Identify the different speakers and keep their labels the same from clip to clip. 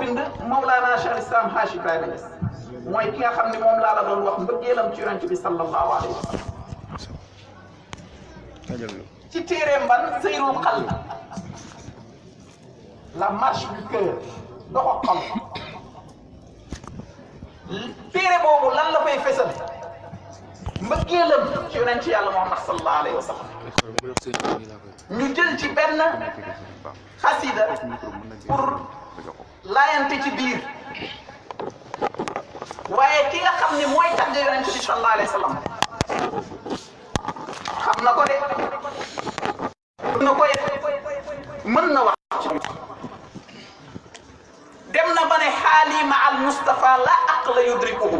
Speaker 1: bind Mawlana Cheikh Islam Haji Ibrahima Niass mooy ki nga xam ne moom laa la doon wax mbëggeelam ci yonent bi sallallahu alayhi wa sallam ci téereem ban Seyrul Qalb la marche du cœur doxo xol téere boobu lan la fay fesal mbëggeelam ci yonent yàlla Muhammad sallallahu alayhi wa sallam ñu jël ci benn xasida pour laayante ci biir waaye ki nga xam ne mooy tagg yonent bi sallallahu alayhi wa sallam xam na ko de mën na wax dem na ba ne xaali ma al Mustafa la aqla yudrikuhu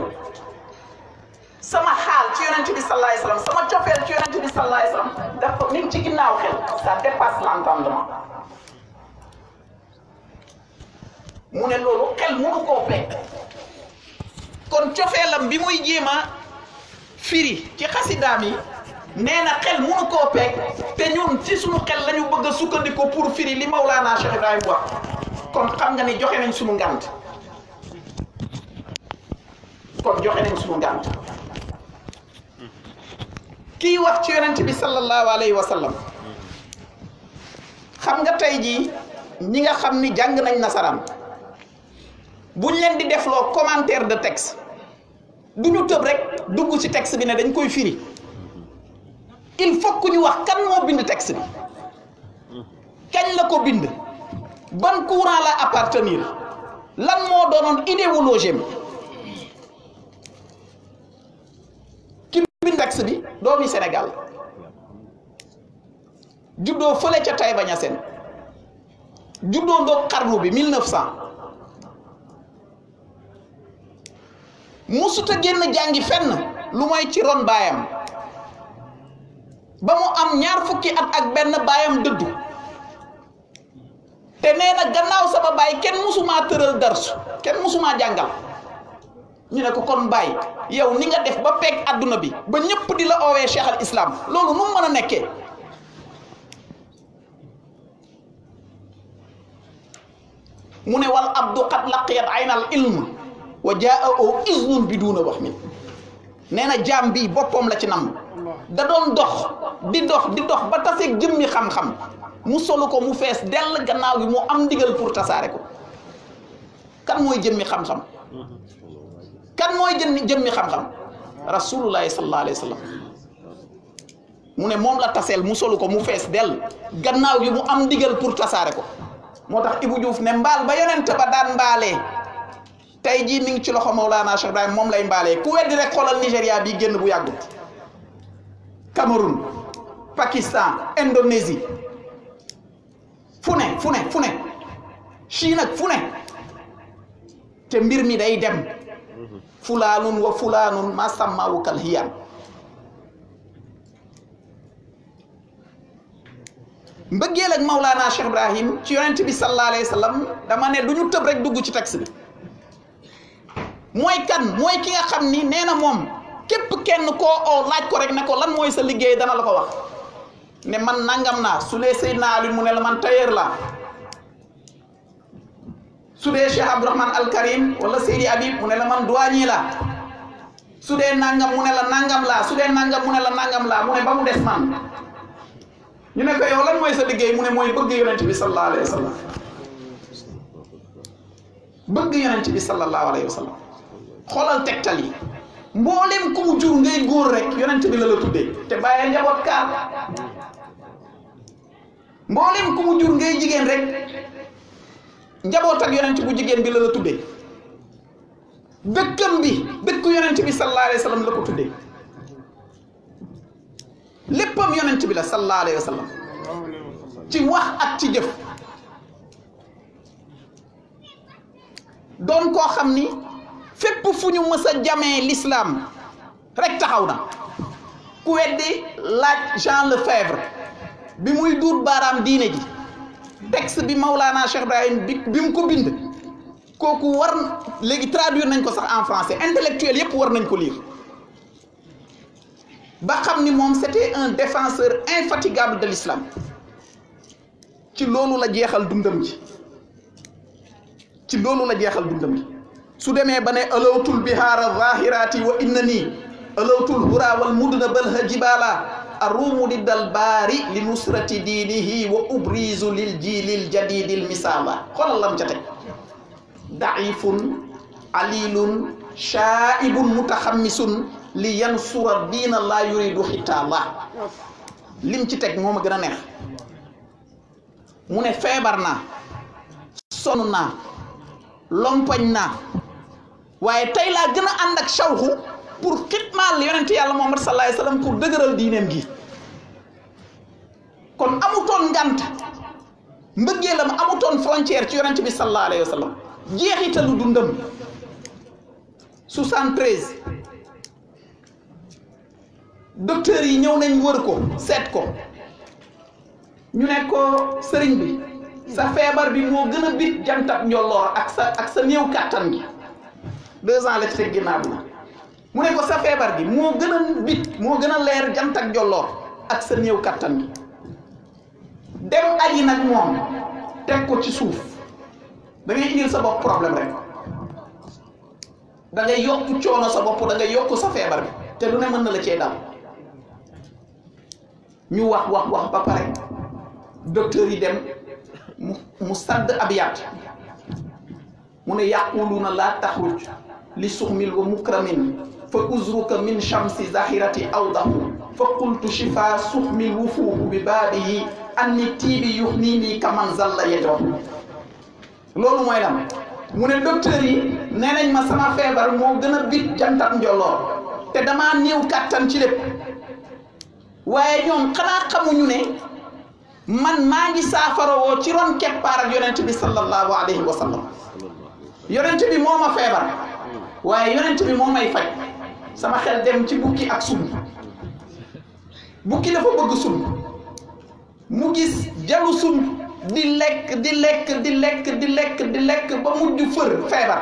Speaker 1: sama xaal ci yonent bi sallallahu alayhi wa sallam sama cofeel ci yonent bi sallallahu alayhi wa sallam dafa mi ngi ci ginnaaw xel ça dépasse l'entendement mu ne loolu xel mënu koo fekk kon cofeelam bi muy jéem a firi ci xasidaam yi nee na xel mënu koo fekk te ñun ci suñu xel la ñu bëgg a sukkandiku pour firi li Mawlana Cheikh Ibrahima wax kon xam nga ni joxe nañ suñu ngànt kii wax ci yonent bi sallallahu alayhi wa sallam xam nga tey jii ñi nga xam ni jàng nañ nasaraan buñ leen di defloo commentaire de texte du ñu tëb rek dugg ci texte bi ne dañ koy firi il faut que ñu wax kan moo bind texte bi kañ la ko bind ban courant la appartenir lan moo doonoon idéologie ki bind texte bi doomi Sénégal juddoo fële ca Taïba Niassène juddoo ndoog xarnu bi 1900 musuta génn jàngi fenn lu mooy ci ron baayam ba mu am ñaar fukki at ak benn baayam dëddu te nee na gannaaw sama baay kenn musumaa tëral darsu kenn musumaa jàngal ñu ne ko kon baay yow ni nga def ba peeg adduna bi ba ñëpp di la oowee cheikh al islam loolu nu mu mën a nekkee mu ne wal abdu qad laqiyat aynal ilm wa jaa'ahu iznun biduna wax min nee na jaam bi boppam la ci nam da doon dox di dox ba taseeg jëmmi xam-xam mu solu ko mu fees dell gannaaw gi mu am ndigal pour tasaare ko kan mooy jëmmi xam-xam kan mooy jëmmi xam-xam rasulullahi sallallahu alayhi wa sallam mu ne moom la taseel mu solu ko mu fees dell gannaaw gi mu am ndigal pour tasaare ko moo tax Ibou Diouf ne mbaal ba yonent ba daan mbaalee tey jii mi ngi ci loxo Mawlana Cheikh Ibrahima moom lay mbaalee ku weddi rek xoolal Nigéria bi génn bu yàggut Cameroun Pakistan Indonésie fu ne Chine ak fu ne te mbir mi day dem fulaanun wa fulaanun ma sàmmaawu kal hiyaan mbëggeel ak Mawlana Cheikh Ibrahim ci yonent bi sallallahu alayhi wa sallam dama ne du ñu tëb rek dugg ci texte bi mooy kan mooy ki nga xam ni nee na moom képp kenn koo oo laaj ko rek ne ko lan mooy sa liggéey dana la ko wax ne man nangam naa su dee Seydina Ali mu ne la man tailleur la su dee Cheikh Abdourahman Al Karim wala Seydi Habib mu ne la man douanier la su dee nangam mu ne la nangam laa su dee nangam mu ne la nangam laa mu ne ba mu des man ñu ne ko yow lan mooy sa liggéey mu ne mooy bëgg yonent bi sallallahu alayhi wa sallam bëgg yonent bi sallallahu alayhi wa sallam xoolal tegtal yi mboolem ku mu jur ngay góor rek yonent bi la la tuddee te bàyyee njaboot kaar mboolem ku mu jur ngay jigéen rek njaboot ak yonent bu jigéen bi la la tuddee dëkkam bi dëkku yonent bi sallallahu alayhi wa sallam la ko tuddee léppam yonent bi la sallallahu alayhi wa sallam ci wax ak ci jëf doon koo xam ni fépp fu ñu mës a jamee l'islam rek taxaw na ku weddi laaj Jean Lefebvre bi muy duut baaraam diine ji texte bi Mawlana Cheikh Ibrahim bi mu ko bind kooku war léegi traduire nañ ko sax en français intellectuel yépp war nañ ko lire ba xam ni moom c'était un défenseur infatigable de l'islam ci loolu la jeexal dundam ji ci loolu la jeexal dundam gi su demee ba ne alawtul bihaara zahirati wa innani alawtul hura wal mudna balha jibala arumu diddal baari li nusrati diinihi wa ubrizu lil jiilil jadidil misaala xoolal lam ca teg daifun alilun shaibun mutaxammisun li yansura diina laa yuridu xitaala lim ci teg moo ma gën a neex mu ne feebar naa sonn naa lompañ naa waaye tey laa gën a ànd ak shawxu pour xitmaal yonent yàlla Muhammad sallallahu alayhi wasallam pour dëgëral diineem gi kon amutoon ngant mbëggeelam amutoon frontière ci yonent bi sallallahu alayhi wasallam jeexitalu dundam 73 docteur yi ñëw nañ wër ko seet ko ñu ne ko sëriñ bi sa feebar bi moo gën a bit jantab njolloor ak sa néew kàttan gi 2 ans la ci teg ginnaaw bi mu ne ko sa feebar gi moo gën a bit moo gën a leer jant ak njolloor ak sa néew kàttan gi dem aji nag moom teg ko ci suuf da ngay indil sa bopp problème rek da ngay yokk coono sa bopp da ngay yokk sa feebar bi te lu ne mën na la cee dal ñu wax ba pare docteur yi dem mu sadd abiyat mu ne yaquluna la taxruj li suxmil wa mukramin fa uzruka min shamsi zahirati awdahu fa qultu shifa suxmil wufuuhu bi baabihi anni tiibi yuxnini kaman zalla yajrahu loolu mooy lan mu ne docteur yi nee nañ ma sama feebar moo gën a bit jantat njolloor te damaa néew kàttan ci lépp waaye ñoom xanaa xamuñu ne man maa ngi saafarawoo ci ron keppaar ak yonent bi sallallahu alayhi wa sallam yonent bi moo ma feebar waaye yonent bi moo may faj sama xel dem ci bukki ak sumb bukki dafa bëgg sumb mu gis jalu sumb di lekk ba mujj feebar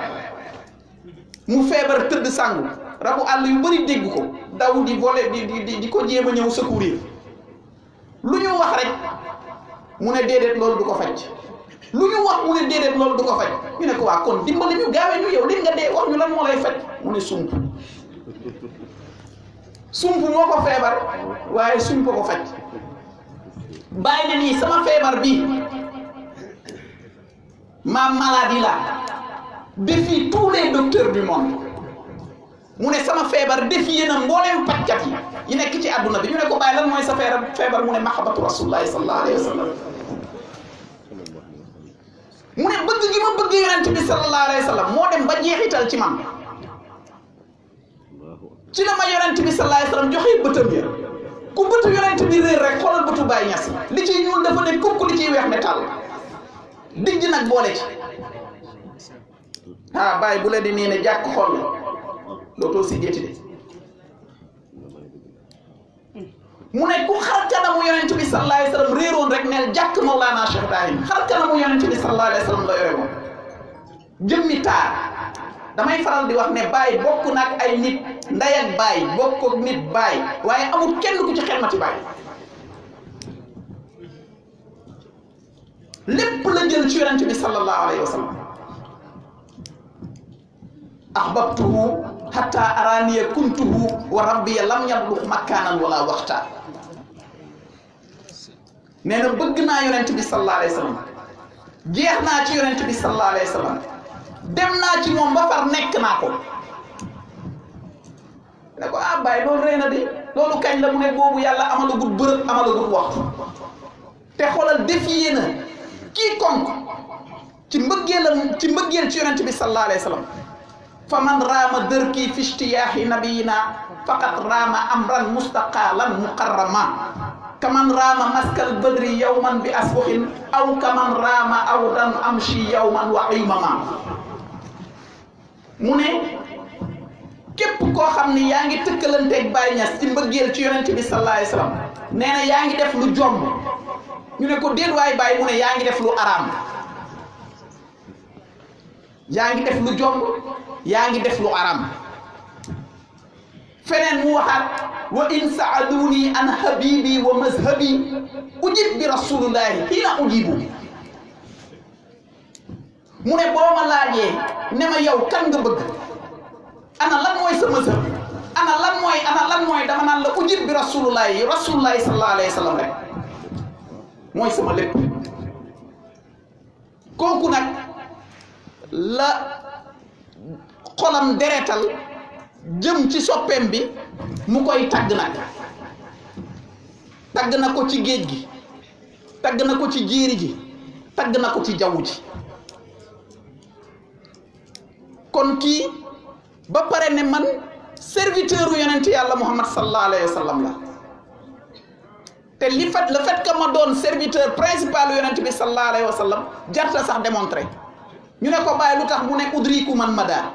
Speaker 1: mu feebar tëdd sangu rabu àll yu bari dégg ko daw di voler di ko jéem a ñëw secourir lu ñu wax rek mu ne déedéet loolu du ko faj lu ñu wax mu ne déedéet loolu du ko faj ñu ne ko waa kon dimbali ñu gaawee ñu yow li nga dee wax ñu lan moo lay faj mu ne sump moo ko feebar waaye sump ko faj bàyyi na nii sama feebar bi ma maladie la défie tous les docteurs du monde mu ne sama feebar défié na mbooleem pajkat yi nekk ci àdduna bi ñu ne ko bàyyi lan mooy sa feebar mu ne mahabbatu rasulillahi sallallahu alayhi wa sallam mu ne bëgg gi ma bëgg yonent bi sallallahu alayhi wa sallam moo dem ba jeexital ci man ci la ma yonent bi sallallahu alayhi wa sallam joxe bëtam ya ku bëtu yonent bi réer rek xoolal bëtu Baay Ñas li ciy ñuul dafa ne kukk li ciy weex ne tàll dijj nag boole ci Baay bu la di nii ne jàkk xool la dootoo si jeeti de mu ne ku xar kanamu yonent bi sallallahu alayhi wa sallam réeroon rek neel jàkk Mawlana Cheikh Ibrahim xar kanamu yonent bi sallallahu alayhi wa sallam la yore woon jëmmi taar damay faral di wax ne baay bokk nag ay nit nday ak baay bokk ak nit baay waaye amul kenn ku ci xelmati baay lépp la jël ci yonent bi sallallahu alayhi wa sallam ahbabtuhu hatta araniya kuntuhu wa rabbiya lam yablugh makaanan wala waxta nee na bëgg naa yonent bi sallallahu alayhi wa sallam jeex naa ci yonent bi sallallahu alayhi wa sallam dem naa ci moom ba far nekk naa ko ne ko Baay loolu rëy na di loolu kañ la mu ne boobu yàlla amalagut bërëb amalagut waxtu te xoolal défier na quiconque ci mbëggeel ci yonent bi sallallahu alayhi wa sallam fa man raama dërki fi ishtiyaahi nabiyina faqat raama amran mustaqalan muqarrama kaman raama maskal badri yawman bi asbuhin aw kaman raama awdan amshi yawman wa imama mu ne képp koo xam ni yaa ngi tëkkalanteeg Baay Ñas ci mbëggeel ci yonent bi sallallahu alayhi wa sallam nee na yaa ngi def lu jomb ñu ne ko déet waay Baay mu ne yaa ngi def lu araam yaa ngi def lu jomb yaa ngi def lu araam feneen mu waxaat wa in sa'aluni an habibi wa mazhabi ujib bi rasulillahi hiina ujibu mu ne boo ma laajee ne ma yow kan nga bëgg ana lan mooy sa mësër ana lan mooy dama naan la ujib bi rasulullahi sallallahu alayhi wa sallam rek mooy sama lépp. kooku nag la xolam deretal jëm ci soppeem bi mu koy tagg nag tagg na ko ci géej gi tagg na ko ci jéeri ji tagg na ko ci jaww ji. kon kii ba pare ne man serviteur u yonent yàlla Muhammad sallallahu alayhi wa sallam la te le fait que ma doon serviteur principal u yonent bi sallallahu alayhi wa sallam jarta sax démontré ñu ne ko bàyyi lu tax mu ne udriku man mada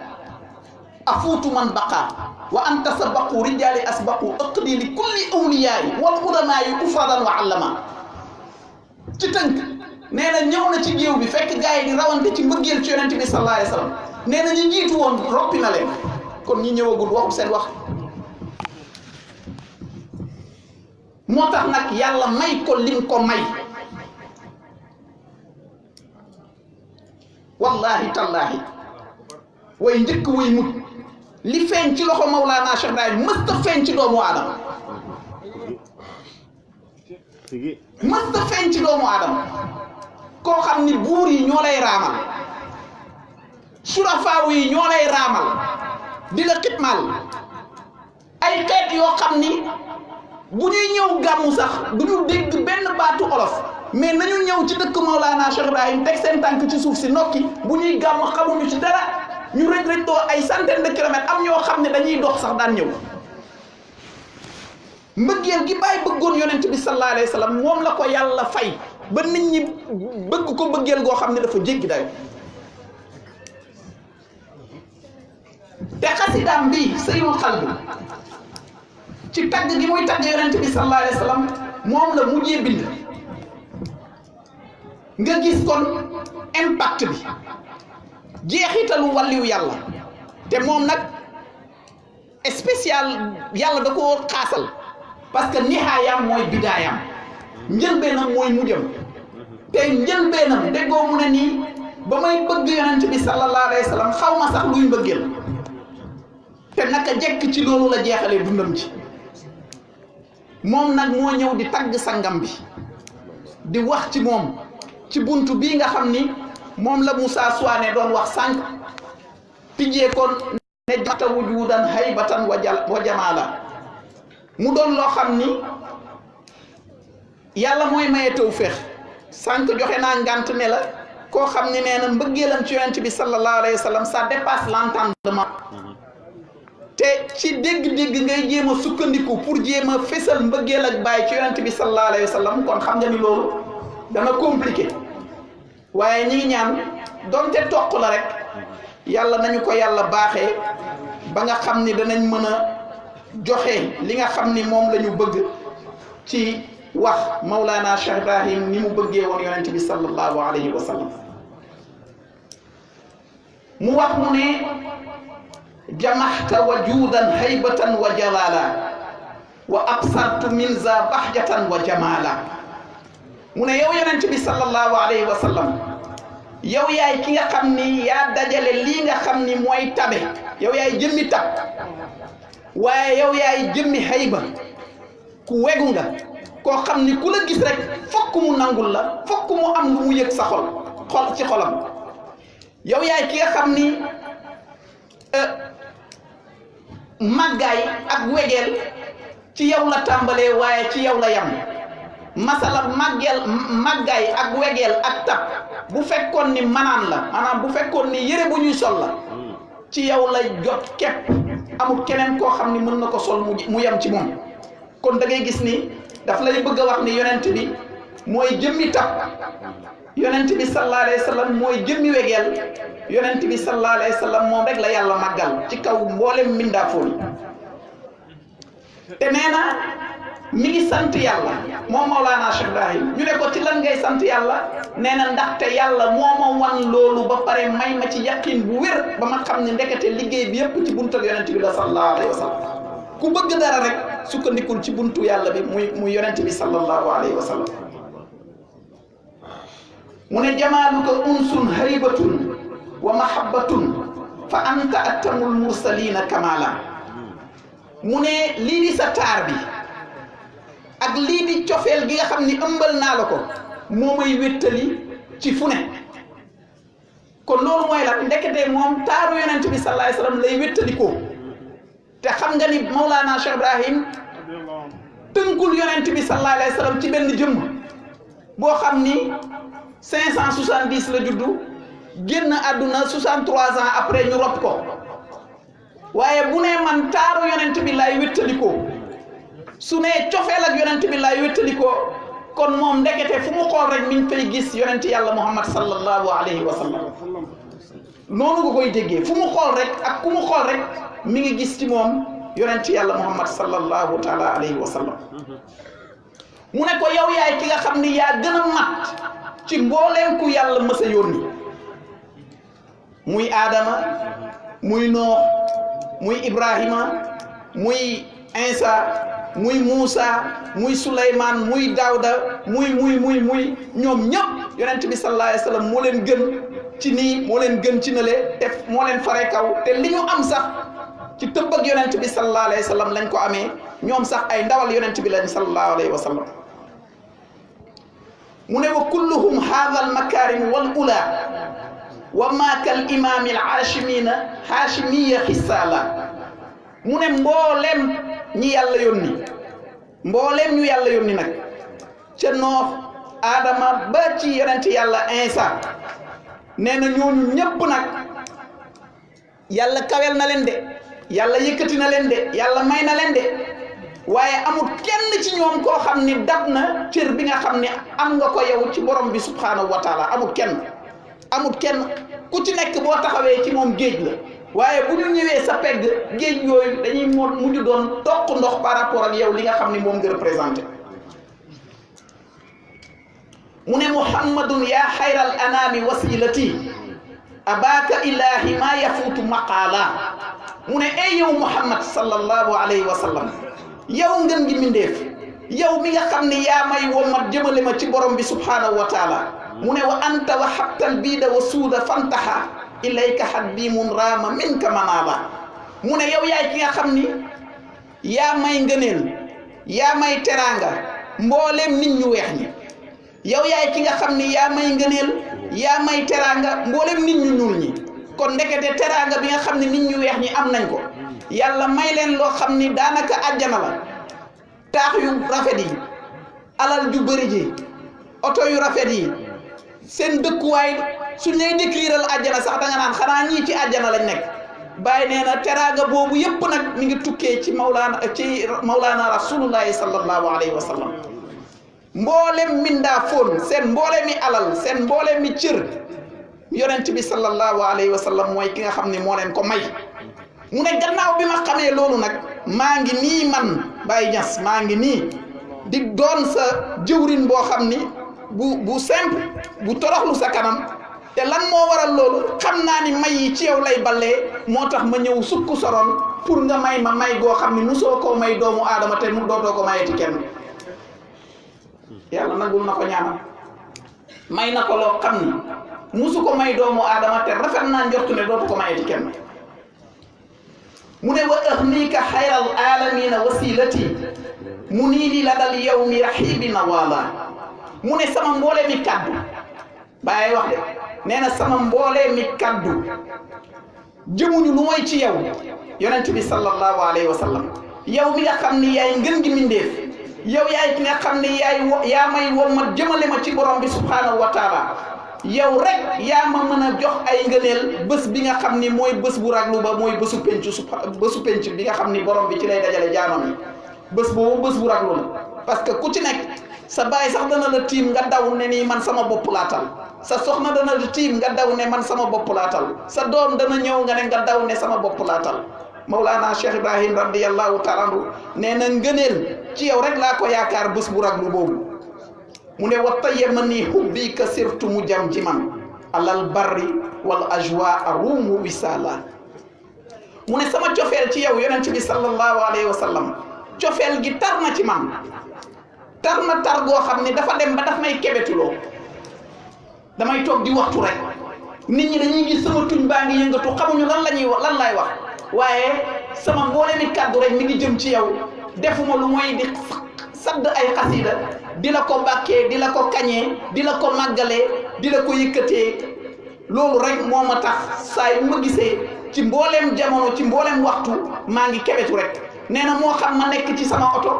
Speaker 1: afuutu man baqa wa anta sabaqu rijaali asbaqu aqdi li kulli awliyaayi wal ulamaayi ufradan wa allama ci tënk nee na ñëw na ci géew bi fekk gars yi di rawante ci mbëggeel ci yonent bi sallallahu alayhi wa sallam nee na ñu jiitu woon roppi na leen kon ñi ñëwagul waxul seen wax. moo tax nag yàlla may ko lim ko may wallahi tallahi way njëkk way mut li feeñ ci loxo Mawlana Cheikh Ibrahim mësta feeñ ci doomu aadama mësta feeñ ci doomu aadama koo xam ni buur yi ñoo lay raamal surafaaw yi ñoo lay raamal di la xitmaal ay xeet yoo xam ni bu ñuy ñëw gàmmu sax du ñu dégg benn baatu olof mais nañu ñëw ci dëkk Mawlana Cheikh Ibrahim teg seen tànk ci suuf si nokki bu ñuy gàmm xamuñu ci dara ñu rëj doo ay centaine de kilomètres am ñoo xam ne dañuy dox sax daan ñëw. mbëggeel gi bàyyi bëggoon yonent bi sallallahu alayhi wa sallam moom la ko yàlla fay ba nit ñi bëgg ko bëggeel goo xam ne dafa jéggi dayo te xasidaam bi Sayyidul Qalbi ci tagg gi muy tagg yonent bi sallallahu alayhi wa sallam moom la mujjee bind nga gis kon impact bi jeexitalu wàlliw yàlla te moom nag spécial yàlla da koo xaasal parce que nihaayam mooy bidaayam njëlbeenam mooy mujjam te njëlbeenam déggoo mu ne nii ba may bëgg yonent bi sallallahu alayhi wa sallam xaw ma sax luy mbëggeel te naka jekk ci loolu la jeexalee dundam ci moom nag moo ñëw di tagg sangam bi di wax ci moom ci buntu bii nga xam ni moom la Moussa Souané doon wax sànq tijjee kon ne jata wujudan haybatan wa jamala mu doon loo xam ni yàlla mooy maye tawféex sànq joxe naa ngant ne la koo xam ni nee na mbëggeelam ci yonent bi sallallahu alayhi wa sallam ça dépasse l'entendement te ci dégg-dégg ngay jéem a sukkandiku pour jéem a fésal mbëggeel ak bàyyi ci yonent bi sallallahu alayhi wa sallam kon xam nga ni loolu dana compliqué waaye ñi ngi ñaan donte toq la rek yàlla nañu ko yàlla baaxee ba nga xam ni danañ mën a joxe li nga xam ni moom la ñu bëgg ci wax Mawlana Cheikh Ibrahim ni mu bëggee woon yonent bi sallallahu alayhi wa sallam mu wax mu ne jamaxta wajudan haybatan wa jalala wa absartu min za bahjatan wa jamala mu ne yow yonent bi sallallahu alayhi wa sallam yow yaay ki nga xam ni yaa dajale lii nga xam ni mooy tabe yow yaay jëmmi tab waaye yow yaay jëmmi hayba ku wegu nga koo xam ni ku la gis rek fokk mu nangul la fokk mu am lu mu yëg sa xol ci xolam yow yaay ki nga xam ni màggaay ak wegeel ci yow la tàmbalee waaye ci yow la yam masala màggaay ak wegeel ak tab bu fekkoon ni manaan la maanaam bu fekkoon ni yére bu ñuy sol la ci yow la jot képp amul keneen koo xam ni mën na ko sol mu yem ci moom kon da ngay gis ni daf lay bëgg a wax ni yonent bi mooy jëmmi tab yonent bi sallallahu alayhi wa sallam mooy jëmmi wegeel yonent bi sallallahu alayhi wa sallam moom rek la yàlla màggal ci kaw mboolem mbindaafoon te nee na mi ngi sant yàlla moom Mawlana Cheikh Ibrahim ñu ne ko ci lan ngay sant yàlla nee na ndaxte yàlla moo ma wan loolu ba pare may ma ci yaqin bu wér ba ma xam ne ndekete liggéey bi yépp ci buntal yonent bi la sallallahu alayhi wa sallam ku bëgg dara rek sukkandikul ci buntu yàlla bi muy yonent bi sallallahu alayhi wa sallam mu ne jamaaluka unsun haybatun wa mahabbatun fa anta attamul mursalina kamala mu ne lii di sa taar bi ak lii di cofeel gi nga xam ni ëmbal naa la ko moo may wéttali ci fu ne kon loolu mooy la ndekete moom taaru yonent bi sallallahu alayhi wasallam lay wéttali ko te xam nga ni Mawlana Cheikh Ibrahim tënkul yonent bi sallallahu alayhi wasallam ci benn jëmm boo xam ni 570 la juddu génn àdduna 63 ans après ñu rob ko waaye bu ne man taaru yonent bi lay wéttalikoo su ne cofeel ak yonent bi lay wéttalikoo kon moom ndekete fu mu xool rek mi ngi fay gis yonent yàlla Muhammad sallallahu alayhi wa sallam noonu nga koy déggee fu mu xool rek ak ku mu xool rek mi ngi gis ci moom yonent yàlla Muhammad sallallahu taala alayhi wa sallam mu ne ko yow yaay ki nga xam ni yaa gën a mat ci mbooleem ku yàlla mës a yónni muy Adama muy Noox muy Ibrahima muy Insa muy Muusa muy Suleymaan muy Daawda muy ñoom ñëpp yonent bi sallallahu alayhi wa sallam moo leen gën ci nii moo leen gën ci nële te moo leen fare kaw te li ñu am sax ci tëbb ak yonent bi sallallahu alayhi wa sallam lañ ko amee ñoom sax ay ndawal yonent bi lañ sallallahu alayhi wa sallam mu ne wa kulluhum hadha al makarim wal ula wa ma kal imam al hashimiyya xisala mu ne mboolem ñi yàlla yónni mboolem ñu yàlla yónni nag ca Noox Adama ba ci yonent yàlla Insa nee na ñooñu ñépp nag yàlla kawel na leen de yàlla yëkkati na leen de yàlla may na leen de waaye amul kenn ci ñoom koo xam ni dab na cër bi nga xam ni am nga ko yow ci borom bi subhanahu wa taala amul kenn ku ci nekk boo taxawee ci moom géej la waaye bu ñu ñëwee sa pegg géej yooyu dañuy mujj doon toq ndox par rapport ak yow li nga xam ni moom nga représenté mu ne muhammadun yaa xayral anaami wasilati abaka ilahi ma yafuutu maqaala mu ne ay yow muhammad sallallahu alayhi wa sallam yow ngeen gi mindeef yow mi nga xam ne yaa may womat jëmale ma ci borom bi subhanahu wa taala mu ne wa anta wa habtal biida wa suuda fantaha ilayka hadbimun raama minka manaala mu ne yow yaay ki nga xam ni yaa may ngëneel yaa may teraanga mbooleem nit ñu weex ñi yow yaay ki nga xam ni yaa may ngëneel yaa may teraanga mbooleem nit ñu ñuul ñi kon ndekete teraanga bi nga xam ne nit ñu weex ñi am nañ ko yàlla may leen loo xam ni daanaka àjjana la taax yu rafet yi alal ju bëri ji oto yu rafet yi seen dëkkuwaay suñ lay décriral àjjana sax da nga naan xanaa ñii ci àjjana lañ nekk bàyyi nee na teraanga boobu yépp nag mi ngi tukkee ci mawlaana rasulullahi sallallahu alayhi wa sallam mboolem mindaa foon seen mboolemi alal seen mboolemi cër yonent bi sallallahu alayhi wa sallam mooy ki nga xam ne moo leen ko may mu ne gannaaw bi ma xamee loolu nag maa ngi nii man Baye Niass maa ngi nii di doon sa jëwrin boo xam ni bu simple bu toroxlu sa kanam te lan moo waral loolu xam naa ni may yi ci yow lay ballee moo tax ma ñëw sukk soroon pour nga may ma may goo xam ni musoo koo may doomu aadama te mu dootoo ko mayeti kenn yàlla nagul na ko ñaanal may na ko loo xam ni musu ko may doomu aadama te rafet naa njortu ne dootu ko mayeti kenn mu ne wa ahnika xayral alamina wasilati mu nii di la dal yow mi raxibi nawala mu ne sama mboolee mi kaddu bàyyi wax de nee na sama mboolee mi kaddu jëmuñu lu mooy ci yow yonent bi sallallahu alayhi wa sallam yow mi nga xam ni yaay ngën gi mindeef yow yaay ki nga xam ni yaa may wommat jëmale ma ci borom bi subhanahu wa taala yow rek yaa ma mën a jox ay ngëneel bés bi nga xam ni mooy bés bu raglu ba mooy bésu penc bi nga xam ni borom bi ci lay dajale jaamam yi bés boobu bés bu raglu la parce que ku ci nekk sa baay sax dana la tiim nga daw ne nii man sama bopp laa tal sa soxna dana la tiim nga daw ne man sama bopp laa tal sa doom dana ñëw nga ne nga daw ne sama bopp laa tal Mawlana Cheikh Ibrahim radiyallahu taala anhu nee na ngëneel ci yow rek laa ko yaakaar bés bu raglu boobu mu ne wa tayyamani hubbi ka sirtu mu jam ji man alal barri wal ajwa arumu wisala mu ne sama cofeel ci yow yonent bi sallallahu alayhi wa sallam cofeel gi tar na ci man tar na tar goo xam ne dafa dem ba daf may kebetuloo damay toog di waxtu rek nit ñi dañuy gis sama tuñ baa ngi yëngatu xamuñu lan lan laay wax waaye sama mboolemi kàddu rek mi ngi jëm ci yow defuma lu mooy di sadd ay xasida di la ko bàkkee di la ko kañee di la ko màggalee di la ko yëkkatee loolu rek moo ma tax saa yu ma gisee ci mbooleem jamono ci mbooleem waxtu maa ngi kebetu rek nee na moo xam ma nekk ci sama oto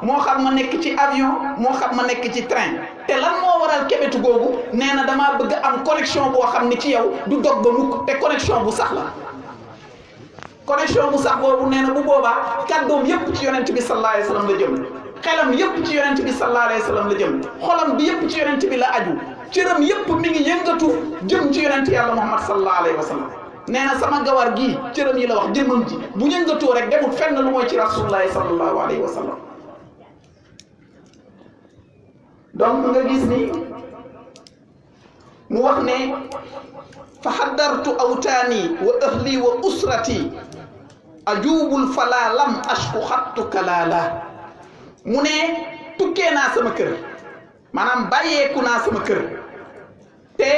Speaker 1: moo xam ma nekk ci avion moo xam ma nekk ci train te lan moo waral kebetu googu nee na damaa bëgg am connexion boo xam ne ci yow du dog ba mukk te connexion bu sax la connexion bu sax boobu nee na bu boobaa kàddoom yépp ci yonent bi sallallahu alayhi wa sallam la jëm xelam yépp ci yonent bi sallallahu alayhi wa sallam la jëm xolam bi yépp ci yonent bi la aju cëram yépp mi ngi yëngatu jëm ci yonent yàlla Muhammad sallallahu alayhi wa sallam nee na sama gawar gii cëram yi la wax jëmmam ji bu yëngatoo rek demut fenn lu mooy ci rasulullahi sallallahu alayhi wa sallam donc nga gis ni mu wax ne fa haddartu awtaani wa ahli wa usrati ajubul fala lam ashku xattu kalaala mu ne tukkee naa sama kër maanaam bàyyeeku naa sama kër te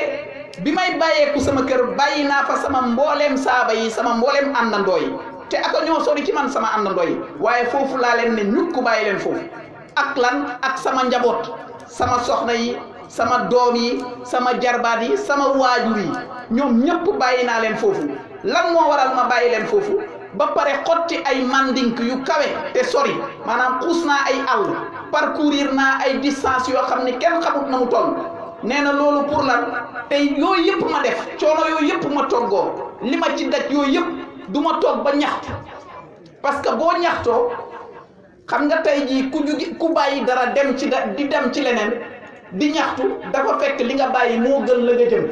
Speaker 1: bi may bàyyeeku sama kër bàyyi naa fa sama mbooleem saaba yi sama mbooleem àndandoo yi te aka ñoo sori ci man sama àndandoo yi waaye foofu laa leen ne ñukk bàyyi leen foofu ak lan ak sama njaboot sama soxna yi sama doom yi sama jarbaat yi sama waajur yi ñoom ñëpp bàyyi naa leen foofu lan moo waral ma bàyyi leen foofu ba pare xotti ay mandink yu kawe te sori maanaam xuus naa ay àll parcourir naa ay distance yoo xam ne kenn xamut na mu toll nee na loolu pour lan te yooyu yëpp ma def coono yooyu yëpp ma toggoo li ma ci daj yooyu yëpp du ma toog ba ñaxtu parce que boo ñaxtoo xam nga tey jii ku bàyyi dara dem ci di dem ci leneen di ñaxtu dafa fekk li nga bàyyi moo gën la nga jëm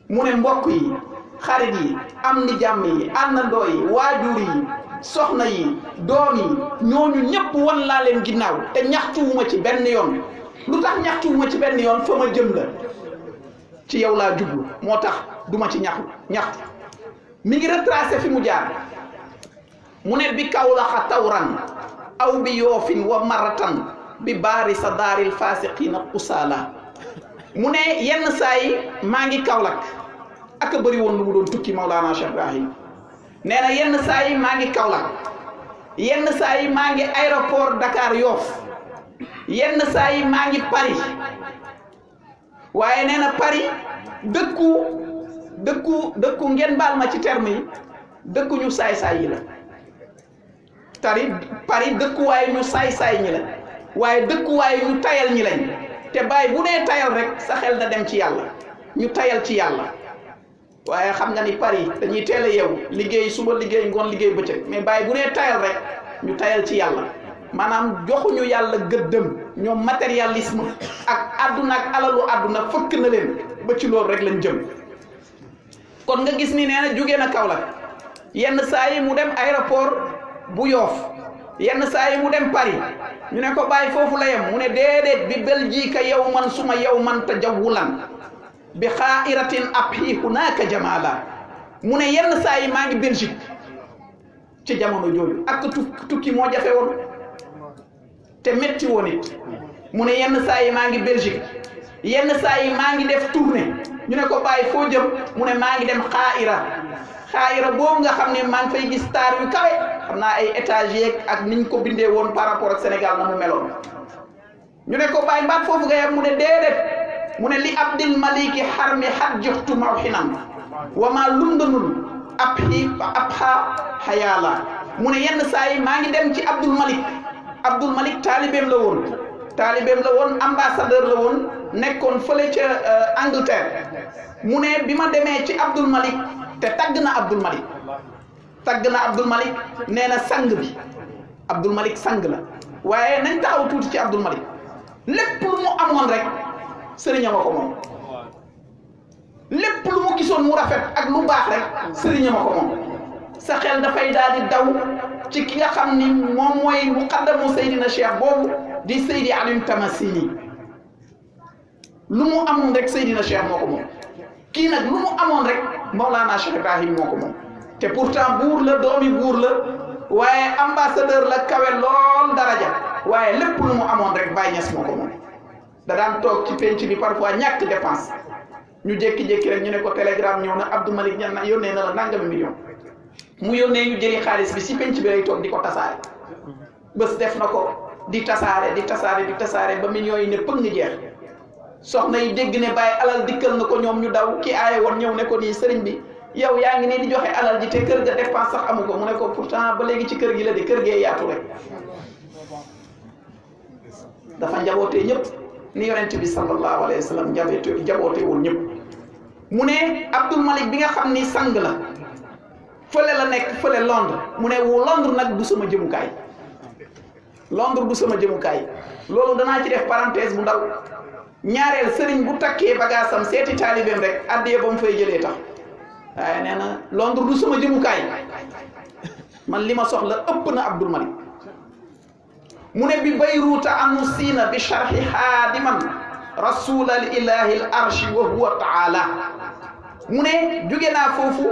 Speaker 1: mu ne mbokk yi xarit yi am ni jàmm yi àndandoo yi waajur yi soxna yi doom yi ñooñu ñëpp wan laa leen ginnaaw te ñaxtuwuma ci benn yoon lu tax ñaxtuwuma ci benn yoon fa ma jëm la ci yow laa jublu moo tax duma ci ñaxtu mi ngi retracé fi mu jaar mu ne bi Kawlaxa tawran aw bi yoofin wa maratan bi baari sa daaril fasiqina usala mu ne yenn saa yi maa ngi Kaolack ak a bëri woon lu mu doon tukki Maulana Cheikh Ibrahim nee na yenn saa yi maa ngi Kaolack yenn saa yi maa ngi aéroport Dakar Yoff yenn saa yi maa ngi Paris waaye nee na Paris dëkku ngeen baal ma ci terme yi dëkku ñu saay-saay yi la Paris dëkkuwaay ñu saay-saay ñi la waaye dëkkuwaay ñu tayal ñi lañ te bàyyi bu nee tayal rek sa xel na dem ci yàlla ñu tayal ci yàlla waaye xam nga ni Paris dañuy teel a yeewu liggéey suba liggéey ngoon liggéey bëccëg mais bàyyi bu nee tayal rek ñu tayal ci yàlla maanaam joxuñu yàlla gëddëm ñoom matérialisme ak àdduna ak alalu àdduna fëkk na leen ba ci loolu rek lañ jëm kon nga gis ni nee na jóge na Kaolack yenn saa yi mu dem aéroport bu Yoff yenn saa yi mu dem Paris ñu ne ko bàyyi foofu la yem mu ne déedéet bi Belgique yow man suma yow man tajawulan bi xaairatin abhi hunaka jamala mu ne yenn saa yi maa ngi Belgique ci jamono jooju ak tukki moo jafe woon te metti woon it mu ne yenn saa yi maa ngi Belgique yenn saa yi maa ngi def tournée ñu ne ko bàyyi foo jëm mu ne maa ngi dem xaayira boobu nga xam ne maa ngi fay gis taar yu kawe xam naa ay étages ak niñ ko bindee woon par rapport ak Sénégal na mu meloon ñu ne ko bàyyi mbaat foofu nga yem mu ne déedéet mu ne li abdil maliki xarmi xat joxtu mawxinan wa ma lundunul abha xayaala mu ne yenn saa yi maa ngi dem ci Abdul Malik taalibeem la woon ambassadeur la woon nekkoon fële ca Angleterre mu ne bi ma demee ci Abdul Malik te tagg na Abdul Malik nee na sang bi Abdul Malik sang la waaye nañ taxaw tuuti ci Abdul Malik lépp lu mu amoon rek sëriñam a ko moom lépp lu mu gisoon mu rafet ak lu baax rek sëriñam a ko moom sa xel dafay daal di daw ci ki nga xam ni moom mooy muqaddamu Seydina Cheikh boobu di Seydi Aliou Tamasini lu mu amoon rek Seydina Cheikh moo ko moom kii nag lu mu amoon rek Maulana Cheikh Ibrahim moo ko moom te pourtant buur la doomi buur la waaye ambassadeur la kawe lool daraja waaye lépp lu mu amoon rek Baye Niass moo ko moom da daan toog ci penc bi parfois ñàkk dépense ñu jékki-jékki rek ñu ne ko télégramme ñëw na Abdou Malik ñan na yónnee na la nangami million mu yónnee ñu jëli xaalis bi si penc bi lay toog di ko tasaare bés def na ko di tasaare ba millions yi ne pëng nga jeex soxna yi dégg ne bàyyi alal dikkal na ko ñoom ñu daw ki aaye woon ñëw ne ko nii sëriñ bi yow yaa ngi nii di joxe alal ji te kër ga dépense sax amu ko mu ne ko pourtant ba léegi ci kër gi la de kër gee yaatu rek dafa njabootee ñëpp ni yonent bi sallallahu alayhi wa sallam njabootee woon ñëpp mu ne Abdul Malik bi nga xam ni sang la fële la nekk fële Londres mu ne wu Londres nag du sama jëmukaay Londres du sama jëmukaay loolu danaa ci def parenthèse bu ndaw ñaareel sëriñ bu takkee bagaasam seeti taalibeem rek addiya ba mu fay jëlee tax waaye nee na Londres du sama jëmukaay man li ma soxla ëpp na Abdul Malik mu ne bi Bayruuta anu siina bi sharhi haadiman rasulal ilahi al arshi wa huwa taala mu ne jóge naa foofu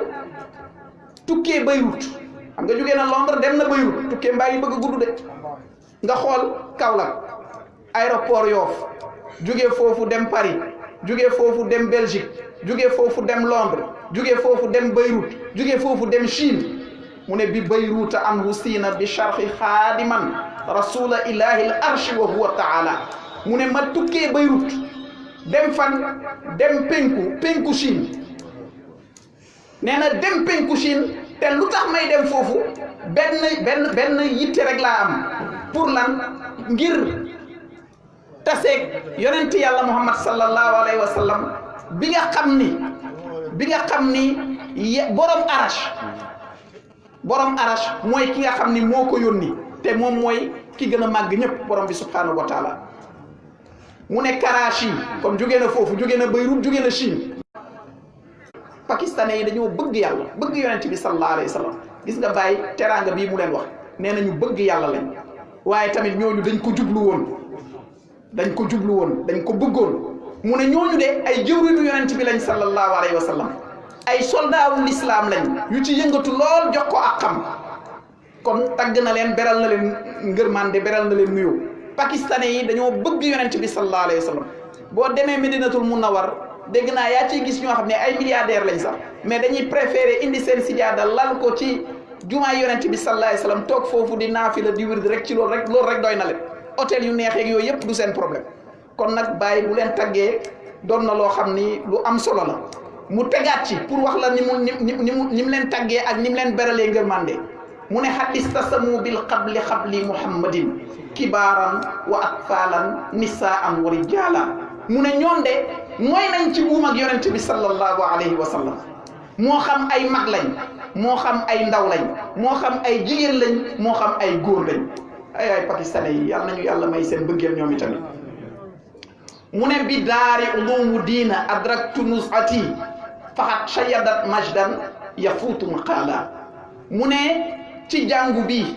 Speaker 1: tukkee Beyrouth xam nga jóge na Londres dem na Beyrouth tukkee mbaa yi bëgg a gudd de nga xool Kaolack aéroport Yoff jóge foofu dem Paris jóge foofu dem Belgique jóge foofu dem Londres jóge foofu dem Beyrouth jóge foofu dem Chine mu ne bi Bayruuta anhu siina bi sharhi xaadiman rasula ilahi al arshi wa huwa taala mu ne ma tukkee Beyrouth dem fan dem penku Chine nee na dem penku Chine te lu tax may dem foofu benn yitte rek laa am pour lan ngir taseeg yonent yàlla Muhammad sallallahu alayhi wa sallam bi nga xam ni borom arash mooy ki nga xam ni moo ko yónni te moom mooy ki gën a màgg ñëpp borom bi subhanahu wa taala mu ne Karachi comme jóge na foofu jóge na Beyrouth jóge na Chine pakistanais yi dañoo bëgg yàlla bëgg yonent bi sallallahu alayhi wa sallam gis nga bàyyi teraanga bii mu leen wax nee na ñu bëgg yàlla lañ waaye tamit ñooñu dañ ko jublu woon dañ ko bëggoon mu ne ñooñu de ay jëwriñu yonent bi lañ sallallahu alayhi wa sallam ay soldaaru l'islam lañ yu ci yëngatu lool jox ko ak xam kon tagg na leen beral na leen ngërmande beral na leen nuyoo pakistanais yi dañoo bëgg yonent bi sallallahu alayhi wa sallam boo demee Medinatul Munawwar dégg naa yaa ciy gis ñoo xam ne ay milliardaires lañ sax mais dañuy préférer indi seen sijaada lal ko ci jumaay yonent bi sallallahu alayhi wa sallam toog foofu di naafila di wird rek ci loolu rek doy na leen hôtel yu neexeeg yooyu yëpp du seen problème kon nag bàyyi bu leen taggee doon na loo xam ni lu am solo la mu tegaat ci pour wax la ni mu leen taggee ak ni mu leen beralee ngërmande mu ne hadis tasamu bil xabli muhammadin kibaaran wa atfaalan nisaan wa rijaala mu ne ñoom de mooy nañ ci buum ak yonent bi sallallahu alayhi wa sallam moo xam ay mag lañ moo xam ay ndaw lañ moo xam ay jigéen lañ moo xam ay góor lañ ay pakistanais yi yàlla nañu yàlla may seen bëggeel ñoom itamit mu ne bi daari ulumu diina adraktu nusati faxat shayadat majdan yafuutu maqaala mu ne ci jàngu bi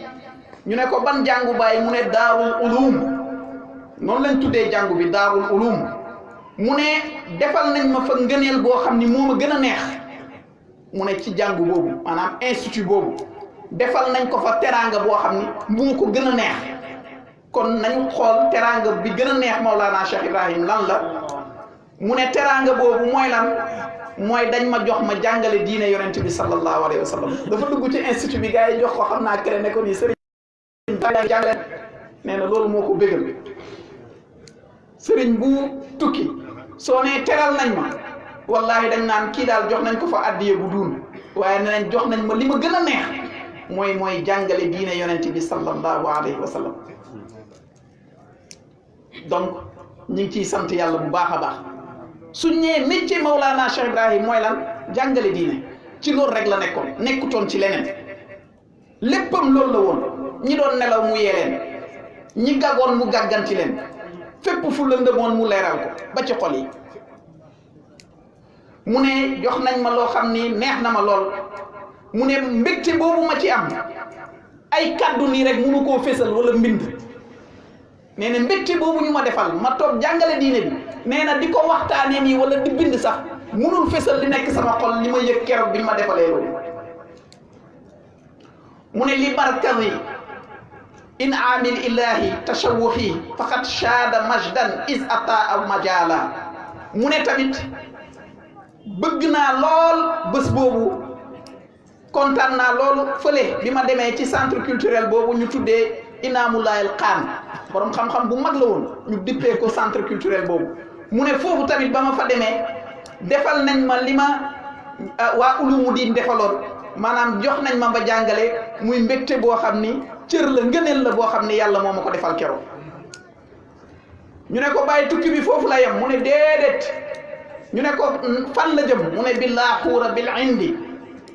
Speaker 1: ñu ne ko ban jàngu bàyyi mu ne daarul ulum noonu lañ tuddee jàngu bi daarul ulum mu ne defal nañ ma fa ngëneel boo xam ni moo ma gën a neex mu ne ci jàngu boobu maanaam institut boobu defal nañ ko fa teraanga boo xam ni moo ko gën a neex kon nañu xool teraanga bi gën a neex Maulana Cheikh Ibrahim lan la mu ne teraanga boobu mooy lan mooy dañ ma jox ma jàngale diine yonent bi sallallahu alayhi wa sallam dafa dugg ci institut bi gars yi jox ko xam naa kere ne ko nii sëriñ jàngale nee na loolu moo ko bégal sëriñ bu tukki soo nee teral nañ ma wallahi dañ naan kii daal jox nañ ko fa addiye bu duun waaye ne nañ jox nañ ma li ma gën a neex mooy jàngale diine yonent bi sallallahu alayhi wa sallam donc ñu ngi ciy sant yàlla bu baax a baax suñ ñëwee métier Maulana Cheikh Ibrahim mooy lan jàngale diine ci loolu rek la nekkutoon ci leneen léppam loolu la woon ñi doon nelaw mu yee leen ñi gàggoon mu gàgganti leen fépp fu lëndëmoon mu leeral ko ba ci xol yi mu ne jox nañ ma loo xam ni neex na ma lool mu ne mbégte boobu ma ci am ay kàddu nii rek mënu koo fésal wala mbind nee na mbégte boobu ñu ma defal ma toog jàngale diine bi nee na di ko waxtaanee nii wala di bind sax mënul fésal li nekk sama xol li ma yëg keroog bi ñu ma defalee loolu mu ne li barkadi in amil ilahi tashawuxi faqad shaada majdan is ata aw majala mu ne tamit bëgg naa lool bés boobu kontaan naa loolu fële bi ma demee ci centre culturel boobu ñu tuddee Inaamulaayil Xaan borom xam-xam bu mag la woon ñu dippee ko centre culturel boobu mu ne foofu tamit ba ma fa demee defal nañ ma li ma waa ulumu diin defaloon maanaam jox nañ ma ba jàngale muy mbégte boo xam ni cër la ngëneel la boo xam ni yàlla moo ma ko defal keroog ñu ne ko bàyyi tukki bi foofu la yem mu ne déedéet ñu ne ko fan la jëm mu ne billaa xuura bil indi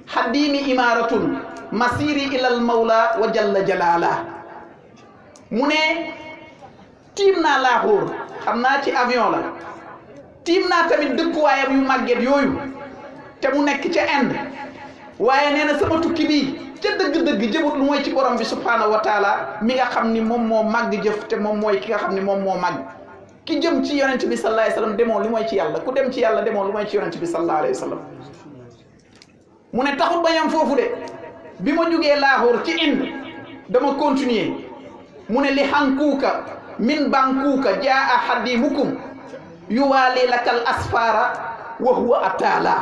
Speaker 1: xaddiimi imaaratun masiri ilal mawla wa jalla jalaala mu ne tiim naa laaxuur xam naa ci avion la tiim naa tamit dëkkuwaayam yu màgget yooyu te mu nekk ca Inde waaye nee na sama tukki bii ca dëgg-dëgg jëmut lu mooy ci borom bi subhaanahu wa taala mi nga xam ni moom moo màgg jëf te moom mooy ki nga xam ni moom moo màgg ki jëm ci yonent bi sallallahu alayhi wa sallam demoo lu mooy ci yàlla ku dem ci yàlla demoo lu mooy ci yonent bi sallallahu alayhi wa sallam mu ne taxut bañam foofu de bi ma jugee Laahoor ci Inde dama continuer mu ne li hankuuka min bankuuka jaa hadimukum yuwaali lakal asfara wa huwa ataala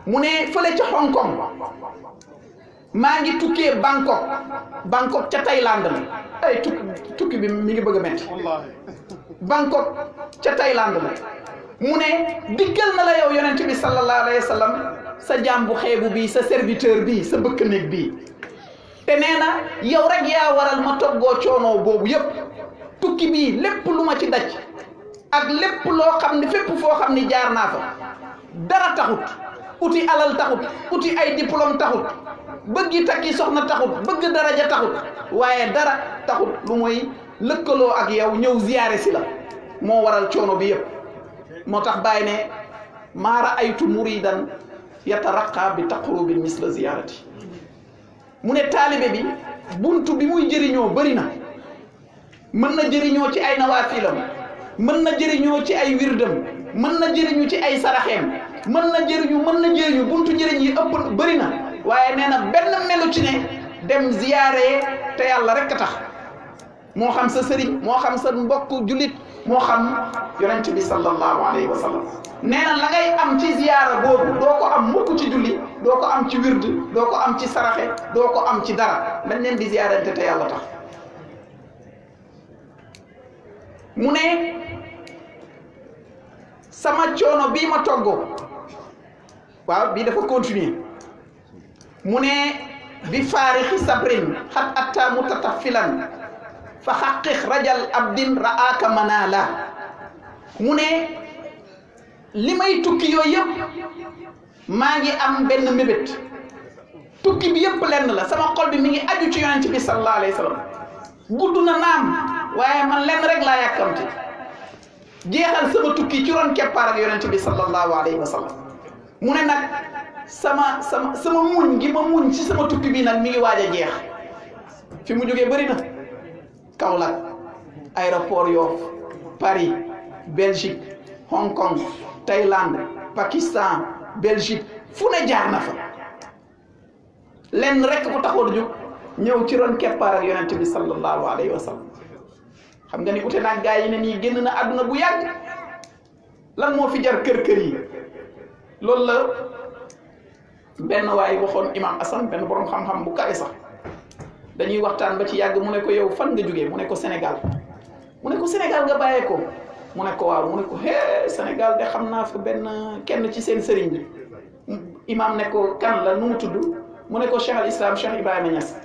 Speaker 1: mu ne fële ca Hong Kong maa ngi tukkee Bangkok ca Thaïlande la ay tukki bi mi ngi bëgg a metti Bangkok ca Thaïlande la mu ne diggal na la yow yonent bi sallallahu alayhi wa sallam sa jaam bu xeebu bii sa serviteur bii sa bëkk néeg bii te nee na yow rek yaa waral ma toggoo coonoo boobu yépp tukki bii lépp lu ma ci daj ak lépp loo xam ne fépp foo xam ni jaar naa fa dara taxut uti alal taxut uti ay diplôme taxut bëggi takki soxna taxut bëgg daraja taxut waaye dara taxut lu mooy lëkkaloo ak yow ñëw ziyaare si la moo waral coono bi yépp moo tax bàyyi ne maa raaytu muridan yataraqa bi taqrubin misla ziyaarati mu ne taalibe bi buntu bi muy jëriñoo bëri na mën na jëriñoo ci ay nawaafilam mën na jëriñoo ci ay wirdam mën na jëriñu ci ay saraxeem mën na jëriñu buntu njëriñ yi ëpp bëri na waaye nee na benn melu ci ne dem ziyaare te yàlla rek a tax moo xam sa sëriñ moo xam sa mbokk jullit moo xam yonent bi sallallahu alayhi wa sallam nee na la ngay am ci ziyaara boobu doo ko am mukk ci julli doo ko am ci wird doo ko am ci saraxe doo ko am ci dara dañ leen di ziyaarante te yàlla tax mu ne sama coono bii ma toggoo waaw bii dafa continuer mu ne bi faarixi sabrin xat atta mutatafilan fa xaqiq rajal abdin ra'aka manala mu ne li may tukki yooyu yëpp maa ngi am benn mébét tukki bi yëpp lenn la sama xol bi mi ngi aju ci yonent bi sallallahu alayhi wa sallam gudd na naam waaye man lenn rek laa yàkkamti jeexal sama tukki ci ron keppaar ak yonent bi sallallahu alayhi wa sallam mu ne nag sama muñ gi ma muñ ci sama tukki bi nag mi ngi waaj a jeex fi mu jógee bëri na Kaolack aéroport Yoff Paris Belgique Hong Kong Thaïlande Pakistan Belgique fu ne jaar na fa lenn rek ko taxoon a jóg ñëw ci ron keppaar ak yonent bi sallallahu alayhi wa sallam xam nga ni ute naag gaa yi ne nii génn na àdduna bu yàgg lan moo fi jar kër yi loolu la benn waay waxoon imam Assane benn borom xam-xam bu kawe sax dañuy waxtaan ba ci yàgg mu ne ko yow fan nga jógee mu ne ko Sénégal mu ne ko Sénégal nga bàyyee ko mu ne ko waaw mu ne ko hee Sénégal de xam naa fa benn kenn ci seen sëriñ bi imam ne ko kan la nu mu tudd mu ne ko Cheikh al Islam Cheikh Ibrahima Niass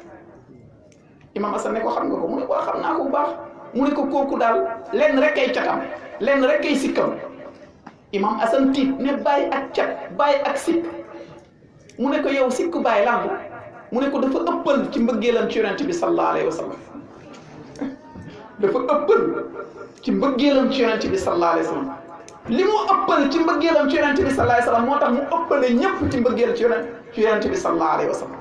Speaker 1: imam Assane ne ko xam nga ko mu ne ko xam naa ko bu baax mu ne ko kooku daal lenn rek kay catam lenn rek kay sikkam imam Assane tiit ne bàyyi ak cat bàyyi ak sikk mu ne ko yow sikku bàyyi lan mu ne ko dafa ëppal ci mbëggeelam ci yonent bi sallallahu alayhi wa sallam dafa ëppal ci mbëggeelam ci yonent bi sallallahu alayhi wa sallam li mu ëppal ci mbëggeelam ci yonent bi sallallahu alayhi wa sallam moo tax mu ëppale ñëpp ci mbëggeel ci yonent bi sallallahu alayhi wa sallam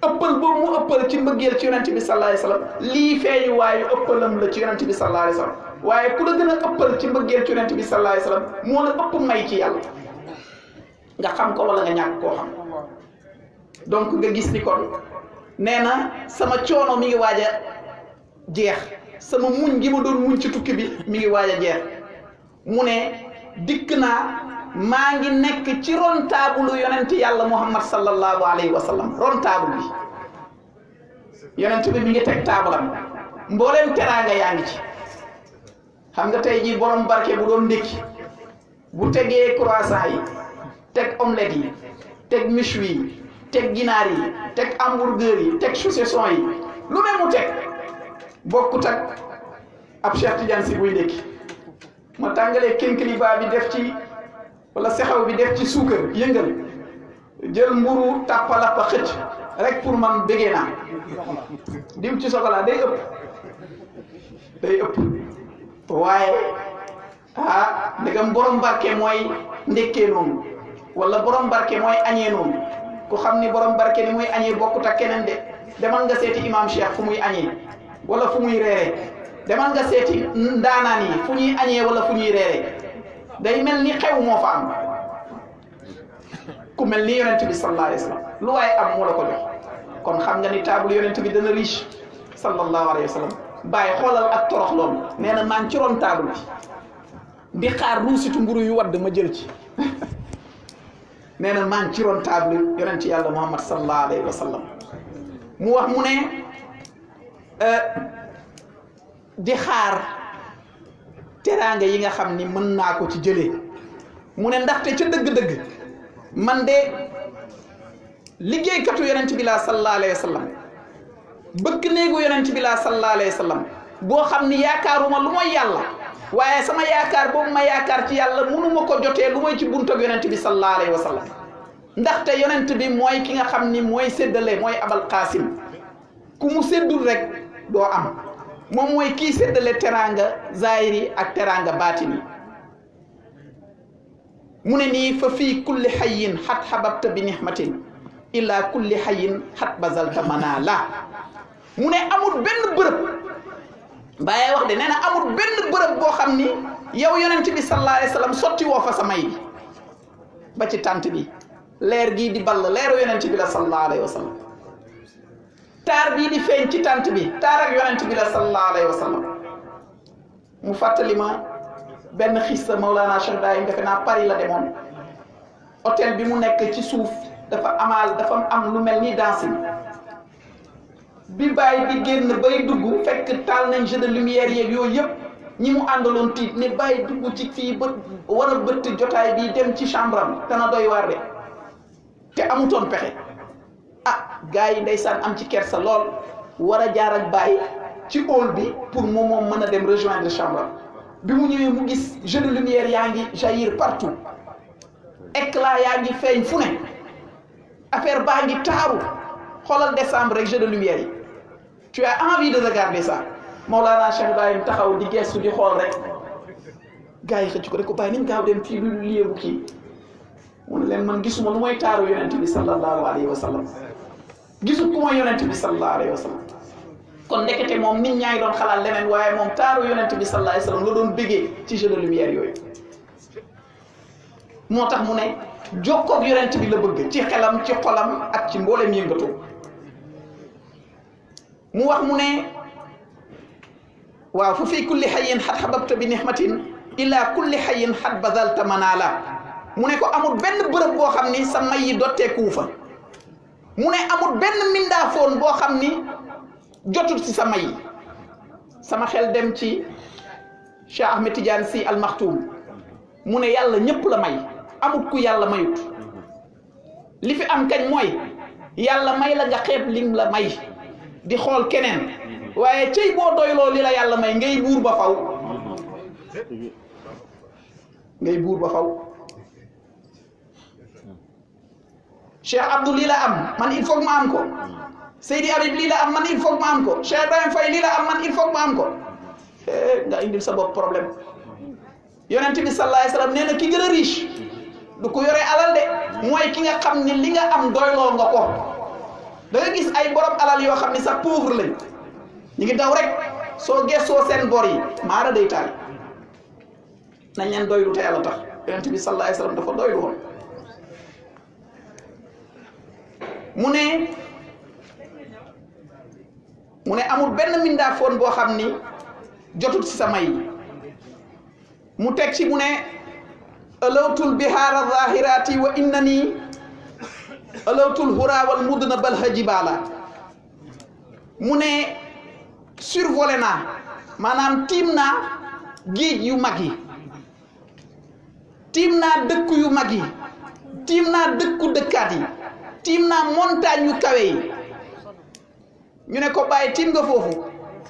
Speaker 1: ëppal boobu mu ëppal ci mbëggeel ci yonent bi sallallahu alayhi wa sallam lii feeñu waayu ëppalam la ci yonent bi sallallahu alayhi wa sallam waaye ku la gën a ëppal ci mbëggeel ci yonent bi sallallahu alayhi wa sallam moo la ëpp may ci yàlla nga xam ko wala nga ñàkk koo xam donc nga gis ni kon nee na sama coono mi ngi waaj a jeex sama muñ gi ma doon muñ ci tukki bi mi ngi waaj a jeex mu ne dikk naa maa ngi nekk ci ron taabulu yonent yàlla Muhammad sallallahu alayhi wa sallam ron taabul bi yonent bi mi ngi teg taabulam mbooleem teraanga yaa ngi ci xam nga tey jii borom barke bu doon ndékki bu tegee croissant yi teg omelette yi teg méchoui yi teg ginaar yi teg hamburger yi teg saucisson yi lu ne mu teg bokkut ak ab Cheikh Tidiane si buy ndékki ma tàngalee kénkiliba bi def ci wala sexaw bi def ci suukar yëngal jël mburu tàppalappa xëcc rek pour man bëggee naa diw ci chocolat day ëpp waaye ndegam borom barke mooy ndekkee noonu wala borom barke mooy añee noonu ku xam ni borom barke ni muy añee bokkut ak keneen de demal nga seeti imam Cheikh fu muy añee wala fu muy reere demal nga seeti ndaanaan yi fu ñuy añee wala fu ñuy reere day mel ni xew moo fa am ku mel ni yonent bi sallallahu alayhi wa sallam lu waaye am moo la ko jox kon xam nga ni table yonent bi dana riche sallallahu alayhi wa sallam bàyyi xoolal ak torox loolu nee na maa ngi ci ron table bi di xaar ruusitu mburu yu wadd ma jël ci nee na maa ngi ci ron table yonent yàlla Muhammad sallallahu alayhi wa sallam mu wax mu ne di xaar teraanga yi nga xam ni mën naa ko ci jëlee mu ne ndaxte ca dëgg-dëgg man de liggéeykatu yonent bi laa sallallahu alayhi wa sallam bëgg néegu yonent bi laa sallallahu alayhi wa sallam boo xam ni yaakaaruma lu mooy yàlla waaye sama yaakaar boobu ma yaakaar ci yàlla mënuma ko jotee lu mooy ci buntu ak yonent bi sallallahu alayhi wa sallam ndaxte yonent bi mooy ki nga xam ni mooy séddale mooy abal qaasim ku mu séddul rek doo am moom mooy kii séddale teraanga zahiri ak teraanga baatini mu ne nii fa fii kulli xayin xat xababta bi nixmatin illa kulli xayin xat bazalta manala mu ne amul benn bërëb bàyyee wax de nee na amul benn bërëb boo xam ni yow yonent bi sallallahu alayhi wa sallam sotti woo fa sa may bi ba ci tànt bi leer gii di ball leeru yonent bi la sallallahu alayhi wa sallam taar bii di feeñ ci tànt bi taar ak yonent bi la sallallahu alayhi wa sallam mu fàttali ma benn xista Mawlana Cheikh Ibrahim defe naa Paris la demoon hôtel bi mu nekk ci suuf dafa am lu mel ni dancing bi bàyyi di génn bay dugg fekk taal nañ jeu de lumière yeeg yooyu yëpp ñi mu àndaloon tiit ne bàyyi dugg ci fii ba war a bëtt jotaay bi dem ci chambre am dana doy waar de te amutoon pexe gars yi ndeysaan am ci kersa lool war a jaar ak bàyyi ci hall bi pour moom mën a dem rejoindre chambre am bi mu ñëwee mu gis jeu de lumière yaa ngi jaillir partout éclat yaa ngi feeñ fu ne affaire baa ngi taaru xoolal décembre rek jeu de lumière yi tu as envie de regarder ça Mawlana Cheikh Ibrahim taxaw di gestu di xool rek gars yi xëcc ko rek ko bàyyi nañ gaaw dem fii lu liéebu kii mu ne leen man gisuma lu mooy taaru yonent bi sallallahu alayhi wa sallam gisul ku mooy yonent bi sallallahu alayhi wa sallam kon ndekete moom nit ñaa ngi doon xalaat leneen waaye moom taaru yonent bi sallallahu alayhi wa sallam la doon bëggee ci jeu de lumière yooyu moo tax mu ne jokkoog yonent bi la bëgg ci xelam ci xolam ak ci mboolem yëngatu mu wax mu ne waaw fa fii kulli xayin xat xababta bi nixmatin illa kulli xayin xat bazalta manala mu ne ko amul benn bërëb boo xam ni sa may yi dotteekuu fa mu ne amul benn mindaafoon boo xam ni jotut ci sa may yi sama xel dem ci Cheikh Ahmed Tidiane Sy Al Maktoum mu ne yàlla ñépp la may amut ku yàlla mayut li fi am kañ mooy yàlla may la nga xeeb lim la may di xool keneen waaye cëy boo doyloo li la yàlla may ngay buur ba faw ngay buur ba faw Cheikh Abdou lii la am man il faut ma am ko Seydi Habib lii la am man il faut ma am ko Cheikh Ibrahim Faye lii la am man il faut ma am ko nga indil sa bopp problème yonent bi sallallahu alayhi wa sallam nee na ki gën a riche du ko yore alal de mooy ki nga xam ni li nga am doyloo nga ko da nga gis ay borom alal yoo xam ni sax pauvre lañ ñu ngi daw rek soo gëstoo seen bor yi maara day taal nañ leen doylu te yàlla tax yonent bi sallallahu alayhi wa sallam dafa doylu woon mu ne amul benn mindaafoon boo xam ni jotut ci sa may mu teg ci mu ne alawtul bihaara zahirati wa innani alawtul hura wal mudna bal hajibala mu ne survolé naa maanaam tiim naa géej yu mag yi tiim naa dëkku yu mag yi tiim naa dëkku dëkkaat yi tiim naa montagne yu kawe yi ñu ne ko bàyyi tiim nga foofu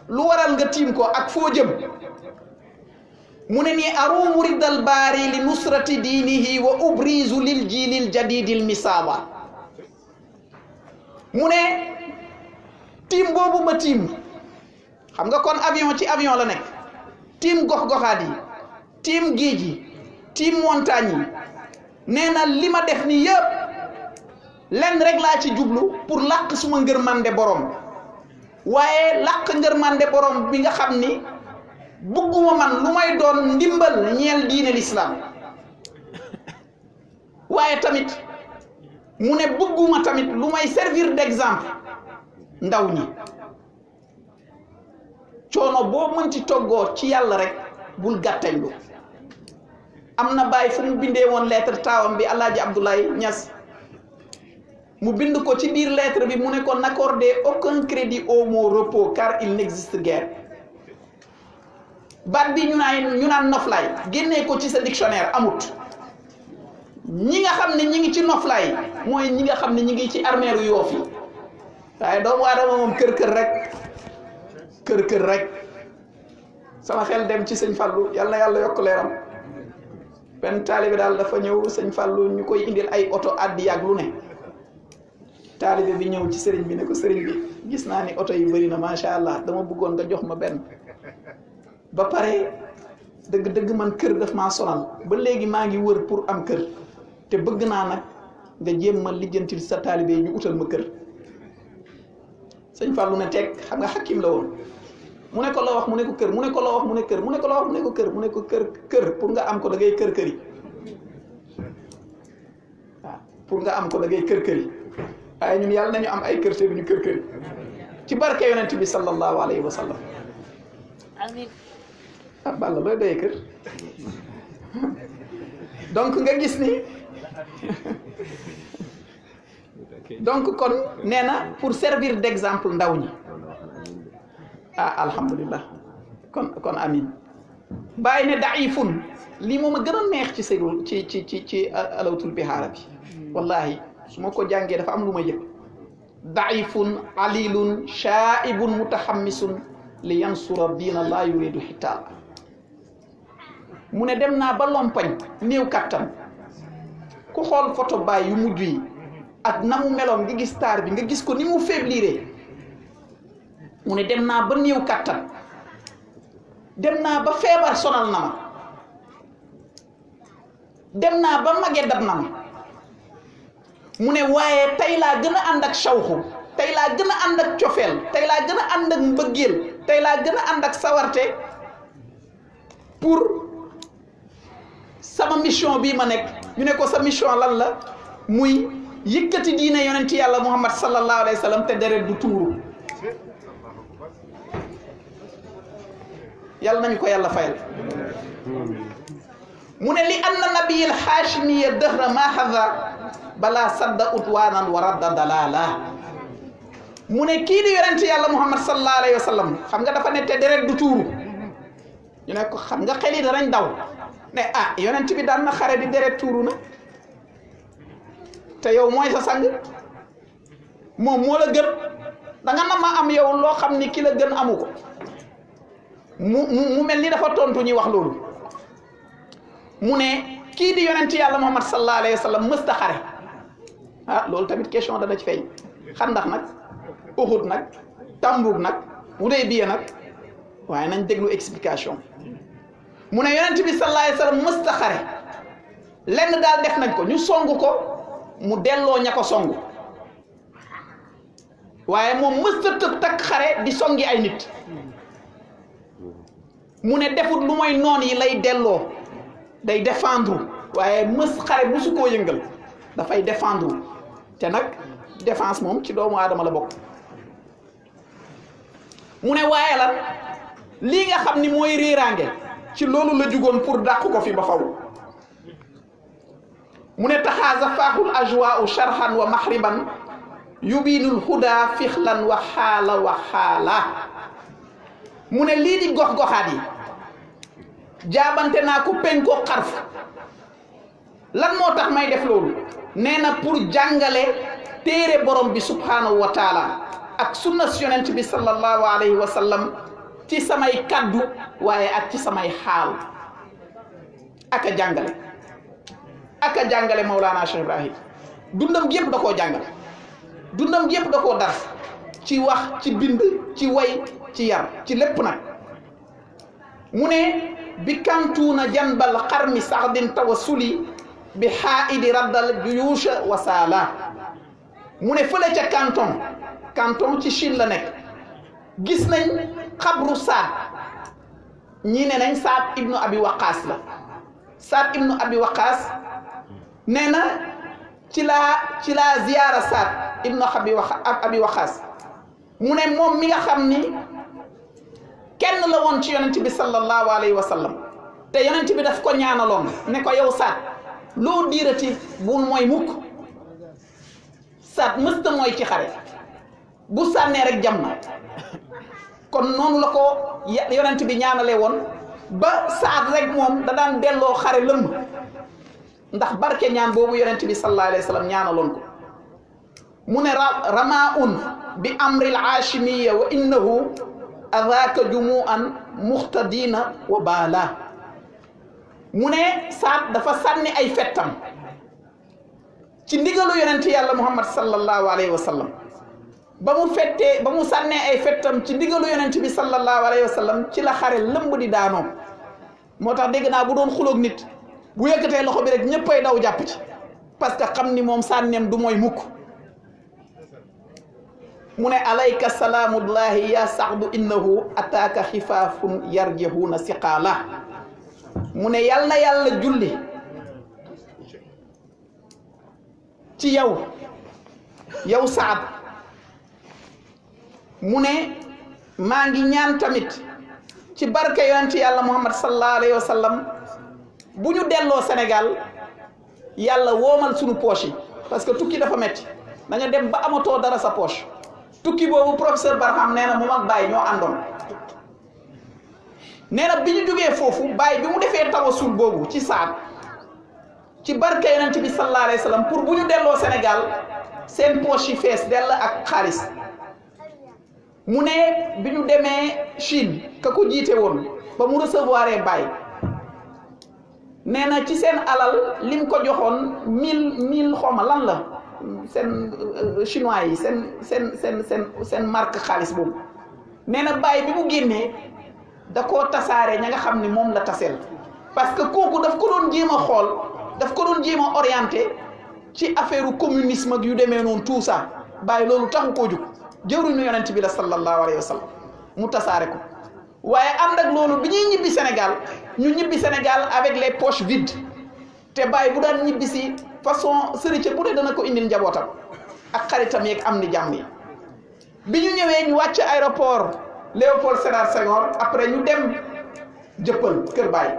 Speaker 1: lu waral nga tiim ko ak foo jëm mu ne nii aruumu riddal baari li nusrati diinihi wa ubrizu lil jiilil jadidil misaaba mu ne tiim boobu ma tiim xam nga kon avion ci avion la nekk tiim gox-goxaat yi tiim géej yi tiim montagne yi nee na li ma def ni yëpp lenn rek laa ci jublu pour làq suma ngërmande borom waaye làq ngërmande borom bi nga xam ni bëgguma man lu may doon ndimbal ñeel diine l'islam waaye tamit mu ne bëgguma tamit lu may servir d'exemple ndaw ñi coono boo mënti toggoo ci yàlla rek bul gàttañlu am na bàyyi fu mu bindee woon lettre taawam bi Alaaji Abdoulaye Niass mu bind ko ci biir lettre bi mu ne ko n'accordez aucun crédit au mot repos car il n'existe guère baat bi ñu naan noflaay génnee ko ci sa dictionnaire amut ñi nga xam ne ñi ngi ci noflaay mooy ñi nga xam ne ñi ngi ci armeeru Yoof yi waaye doomu aadama moom kër rek sama xel dem ci sëñ Fallou yal na yàlla yokk leeram benn taalibe daal dafa ñëw sëñ Fallou ñu koy indil ay oto addi yàgg lu ne taalibe bi ñëw ci sëriñ bi ne ko sëriñ bi gis naa ni oto yi bëri na macha allah dama bëggoon nga jox ma benn ba pare dëgg-dëgg man kër daf maa sonal ba léegi maa ngi wër pour am kër te bëgg naa nag nga jéem ma lijjantil sa taalibe yi ñu utal ma kër sëñ Fallou ne teg xam nga xakim la woon mu ne ko la wax mu ne ko kër mu ne ko la wax mu ne kër mu ne ko la wax mu ne ko kër mu ne ko kër pour nga am ko da ngay kër yi waaw pour nga am ko da ngay kër yi waaye ñun yàlla nañu am ay kër te duñu kër yi ci barke yonent bi sallallahu alayhi wa sallam amiin ah Balla looy doyee kër donc nga gis ni donc kon nee na pour servir d'exemple ndaw ñi ah alhamdulillah kon amin bàyyi ne daifun lii moom a gën a neex ci sëru ci alawtul bihaara bi wallahi su ma ko jàngee dafa am lu ma yëg daifun alilun shaibun mutahammisun li yansura diina laa yuridu xitaal mu ne dem naa ba lompañ néew kattan ku xool photo baay yu mujj yi ak na mu meloon nga gis taar bi nga gis ko ni mu faibliré mu ne dem naa ba néew kattan dem naa ba feebar sonal na ma dem naa ba mage dab na ma mu ne waaye tey laa gën a ànd ak shawxu tey laa gën a ànd ak cofeel tey laa gën a ànd ak mbëggeel tey laa gën a ànd ak sawarte pour sama mission bii ma nekk ñu ne ko sa mission lan la muy yëkkati diine yonent yàlla Muhammad sallallahu alayhi wa sallam te deret du tuuru yàlla nañu ko yàlla fayal mu ne li anna nabiyil haashimiya dëhra ma hadha bala sadda udwanan wa radda dalala mu ne kii di yonent yàlla Muhammad sallallahu alayhi wa sallam xam nga dafa ne te deret du tuuru ñu ne ko xam nga xel yi danañ daw ne ah yonent bi daan na xare di deret tuuru na te yow mooy sa sang moom moo la gën da nga na ma am yow loo xam ni ki la gën amu ko mu mel ni dafa tontu ñi wax loolu mu ne kii di yonent yàlla Muhammad sallallahu alayhi wa sallam mësta xare ah loolu tamit question dana ci feeñ Xandax nag Uhud nag Tambuk nag Hudaybiya nag waaye nañ déglu explication mu ne yonent bi sallallahu alayhi wa sallam mësta xare lenn daal def nañ ko ñu songu ko mu delloo ña ko songu waaye moom mësta tëb takk xare di songi ay nit mu ne defut lu mooy noon yi lay delloo day défendre waaye mës xare musu koo yëngal dafay défendre te nag défense moom ci doomu aadama la bokk mu ne waaye lan lii nga xam ni mooy réeraange ci loolu la jugoon pour dàq ko fi ba faw mu ne taxaasafaaxul ajwaau sharhan wa mahriban yubiinul huda fixlan wa xaala mu ne lii di gox-goxaat yi jaabante naa ko penkoo xarf lan moo tax may def loolu nee na pour jàngale téere borom bi subhanahu wa taala ak sunna yonent bi sallallahu alayhi wa sallam ci samay kaddu waaye ak ci samay xaal ak a jàngale Mawlana Cheikh Ibrahim dundam gépp da koo jàngale dundam gépp da koo dar ci wax ci bind ci way ci yar ci lépp nag mu ne bi kantuuna janbal xarmi saxdin tawassuli bi xaaidi raddal juyuusha wasaala mu ne fële ca canton ci Chine la nekk gis nañ xabru Saad ñii ne nañ Saad ibnu Abi Waqaas la Saad ibnu Abi Waqaas nee na ci laa ziyaara Saad ibnu Abi Waqaas mu ne moom mi nga xam ni kenn la woon ci yonent bi sallallahu alayhi wa sallam te yonent bi daf ko ñaanaloon ne ko yow Saad loo diirati bul mooy mukk Saad mësta mooy ci xare bu sànnee rek jam na kon noonu la ko yonent bi ñaanale woon ba Saad rek moom da daan delloo xare lëmb ndax barke ñaan boobu yonent bi sallallahu alayhi wa sallam ñaanaloon ko mu ne ramaun bi amril aachimiya wa innahu adaka jumuan muxtadina wa baala mu ne Saad dafa sànni ay fettam ci ndigalu yonent yàlla Muhammad sallallahu alayhi wa sallam ba mu sànnee ay fettam ci ndigalu yonent bi sallallahu alayhi wa sallam ci la xare lëmb di daanoo moo tax dégg naa bu doon xuloog nit bu yëkkatee loxo bi rek ñëppay daw jàpp ci parce que xam ni moom sànneem du mooy mukk mu ne alayka salaamullahi ya saxdu innahu ataaka xifaafun yarjihuuna siqaala mu ne yal na yàlla julli ci yow Saad mu ne maa ngi ñaan tamit ci barke yonent yàlla Muhammad sallallahu alayhi wa sallam bu ñu delloo Sénégal yàlla woomal sunu poche yi parce que tukki dafa metti da nga dem ba amatoo dara sa poche tukki boobu professeur Barham nee na moom ak Baye ñoo àndoon nee na bi ñu jógee foofu Baye bi mu defee tawasul boobu ci Saad ci barke yonent bi sallallahu alayhi wa sallam pour bu ñu delloo Sénégal seen poche yi fees dell ak xaalis mu ne bi ñu demee Chine ka ko jiite woon ba mu recevoir Baye nee na ci seen alal lim ko joxoon mille xawma lan la seen chinois yi seen marque xaalis boobu nee na Baye bi mu génnee da koo tasaare ña nga xam ni moom la taseel parce que kooku daf ko doon jéem a xool daf ko doon jéem a orienté ci affaire communisme ak yu demee noonu tout ça Baye loolu taxu koo jóg jëwriñu yonent bi la sallallahu alayhi wa sallam mu tasaare ko waaye ànd ak loolu bi ñuy ñibbi Sénégal ñu ñibbi Sénégal avec les poches vides te Baye bu daan ñibbi si façon sëriñ bu dee dana ko indil njabootam ak xaritam yeeg am ni jàmm yi bi ñu ñëwee ñu wàcc aéroport Léopold Sédar Senghor après ñu dem Jëppal Kër Baye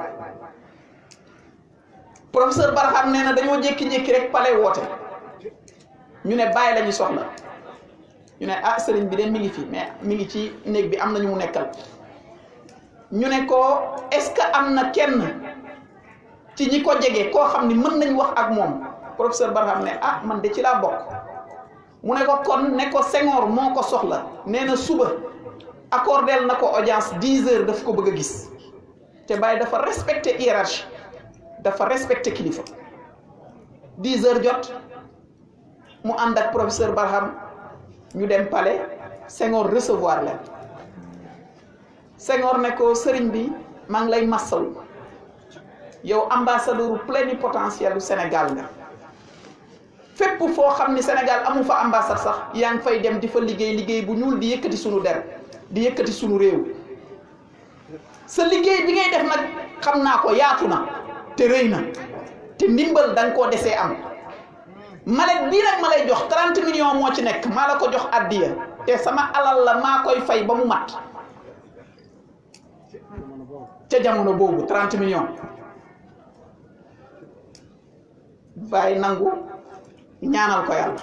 Speaker 1: professeur Barham nee na dañoo jékki-jékki rek palais woote ñu ne Baye la ñu soxla ñu ne ah sëriñ bi de mi ngi fi mais mi ngi ci néeg bi am na ñu mu nekkal ñu ne ko est-ce que am na kenn ci ñi ko jege koo xam ni mën nañ wax ak moom professeur Barham ne ah man de ci laa bokk mu ne ko kon ne ko Senghor moo ko soxla nee na suba accordel na ko audience 10 heures daf ko bëgg a gis te Baye dafa respecté hiérarchie dafa respecté kilifa 10 heures jot mu ànd ak professeur Barham ñu dem palais Senghor recevoir leen Senghor ne ko sëriñ bi maa ngi lay massalu yow ambassadeur plénipotentiel du Sénégal nga fépp foo xam ni Sénégal amu fa ambassade sax yaa ngi fay dem di fa liggéey bu ñuul di yëkkati sunu der di yëkkati sunu réew sa liggéey bi ngay def nag xam naa ko yaatu na te rëy na te ndimbal da nga koo desee am malet bii nag ma lay jox 30 millions moo ci nekk maa la ko jox addiya te sama alal la maa koy fay ba mu mat ca jamono boobu 30 millions bàyyi nangu ñaanal ko yàlla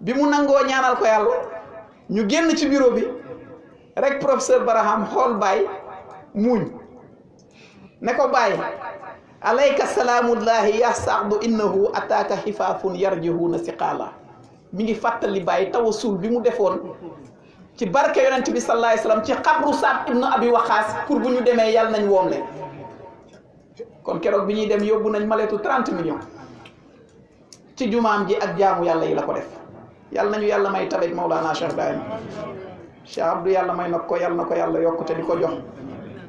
Speaker 1: bi mu nangoo ñaanal ko yàlla ñu génn ci bureau bi rek professeur Barham xool Baye muuñ ne ko Baye alayka salaamullahi ya saadu innahu ataaka xifaafun yarjihuuna siqaala mi ngi fàttali Baye tawasul bi mu defoon ci barke yonent bi sallallahu alayhi wasallam ci xabru Saad ibnu Abi Waqaas pour bu ñu demee yàlla nañ woom leen kon keroog bi ñuy dem yóbbu nañ maletu 30 millions ci jumaam ji ak jaamu yàlla yi la ko def yàlla nañu yàlla may tabet Mawlana Cheikh Ibrahim Cheikh Abdou yàlla may na ko yàlla yokkute di ko jox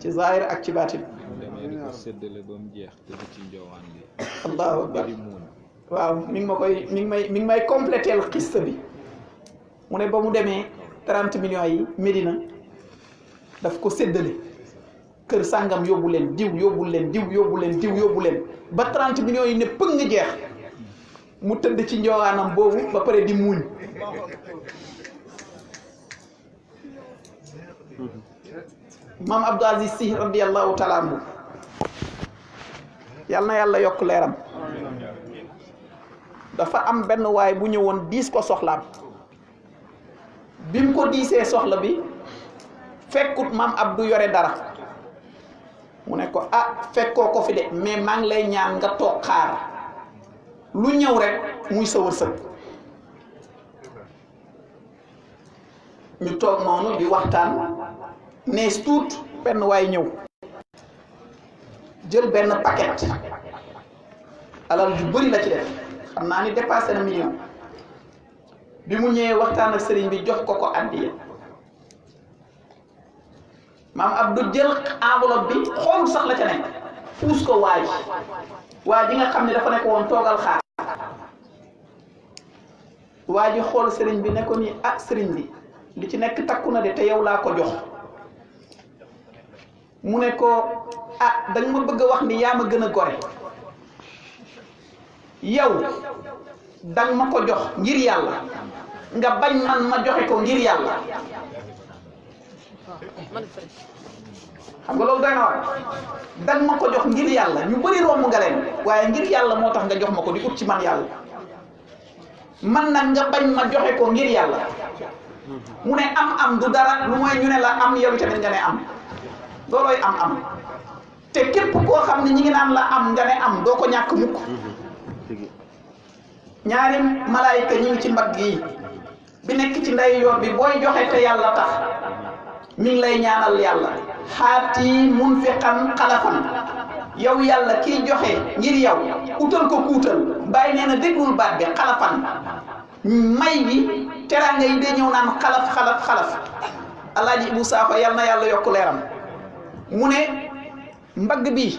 Speaker 1: ci zahir ak ci baatin
Speaker 2: séddale ba mu jeex te ci njowaan bi
Speaker 1: allahu akbar waaw mi ngi may compléter xista bi mu ne ba mu demee 30 millions yi Médina daf ko séddale kër sàngam yóbbu leen diw yóbbu leen diw yóbbu leen diw yóbbu leen ba 30 millions yi ne pëng jeex mu tëdd ci njowaanam boobu ba pare di muuñ maam Abdou Aziz Sy radiyallahu taala anhu yal na yàlla yokk leeram dafa am benn waay bu ñëwoon diis ko soxlaam bi mu ko diisee soxla bi fekkut maam Abdou yore dara mu ne ko fekkoo ko fi de mais maa ngi lay ñaan nga toog xaar lu ñëw rek muy sa wërsëg ñu toog noonu di waxtaan nees tuut benn waay ñëw jël benn paquet alal ju bëri la ci def xam naa ni dépassé na million bi mu ñëwee waxtaan ak sëriñ bi jox ko ko addiya maam Abdou jël enveloppe bi xool sax la ca nekk puus ko waa ji nga xam ne dafa nekk woon toogal xaar waa ji xool sëriñ bi ne ko ni sëriñ bi li ci nekk takku na de te yow laa ko jox mu ne ko da nga ma bëgg a wax ni yaa ma gën a gore yow danga ma ko jox ngir yàlla nga bañ man ma joxe ko ngir yàlla xam nga loolu doy na war danga ma ko jox ngir yàlla ñu bëri romb nga leen waaye ngir yàlla moo tax nga jox ma ko di ut ci man yàlla man nag nga bañ ma joxe ko ngir yàlla mu ne am du dara lu mooy ñu ne la am yow tamit nga ne am loolooy am te képp koo xam ne ñi ngi naan la am nga ne am doo ko ñàkk mukk ñaari malaayika ñi ngi ci mbagg yi bi nekk ci ndey yoon bi booy joxe te yàlla tax mi ngi lay ñaanal yàlla xaati munfiqan xalafan yow yàlla kiy joxe ngir yow utal ko kuutal bàyyi nee na déglul baat bi xalafan may bi teraanga yi day ñëw naan xalaf alaaji Ibu Saaxo yal na yàlla yokk leeram mu ne mbagg bi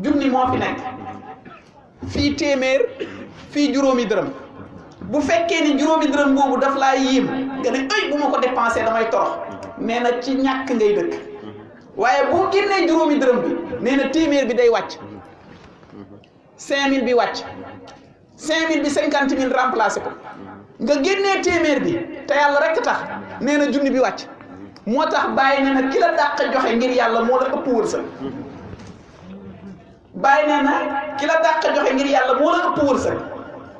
Speaker 1: junni moo fi nekk fii téeméer fii juróomi dërëm bu fekkee ni juróomi dërëm boobu daf laa yéem nga ne ay bu ma ko dépensé damay torox nee na ci ñàkk ngay dëkk waaye boo génnee juróomi dërëm bi nee na téeméer bi day wàcc 5000 bi wàcc 5000 bi 50000 remplacé ko nga génnee téeméer bi te yàlla rekk tax nee na junni bi wàcc moo tax bàyyi nee na ki la dàq joxe ngir yàlla moo la ëpp wërsëg bàyyi nee na ki la dàq joxe ngir yàlla moo la ëpp wërsëg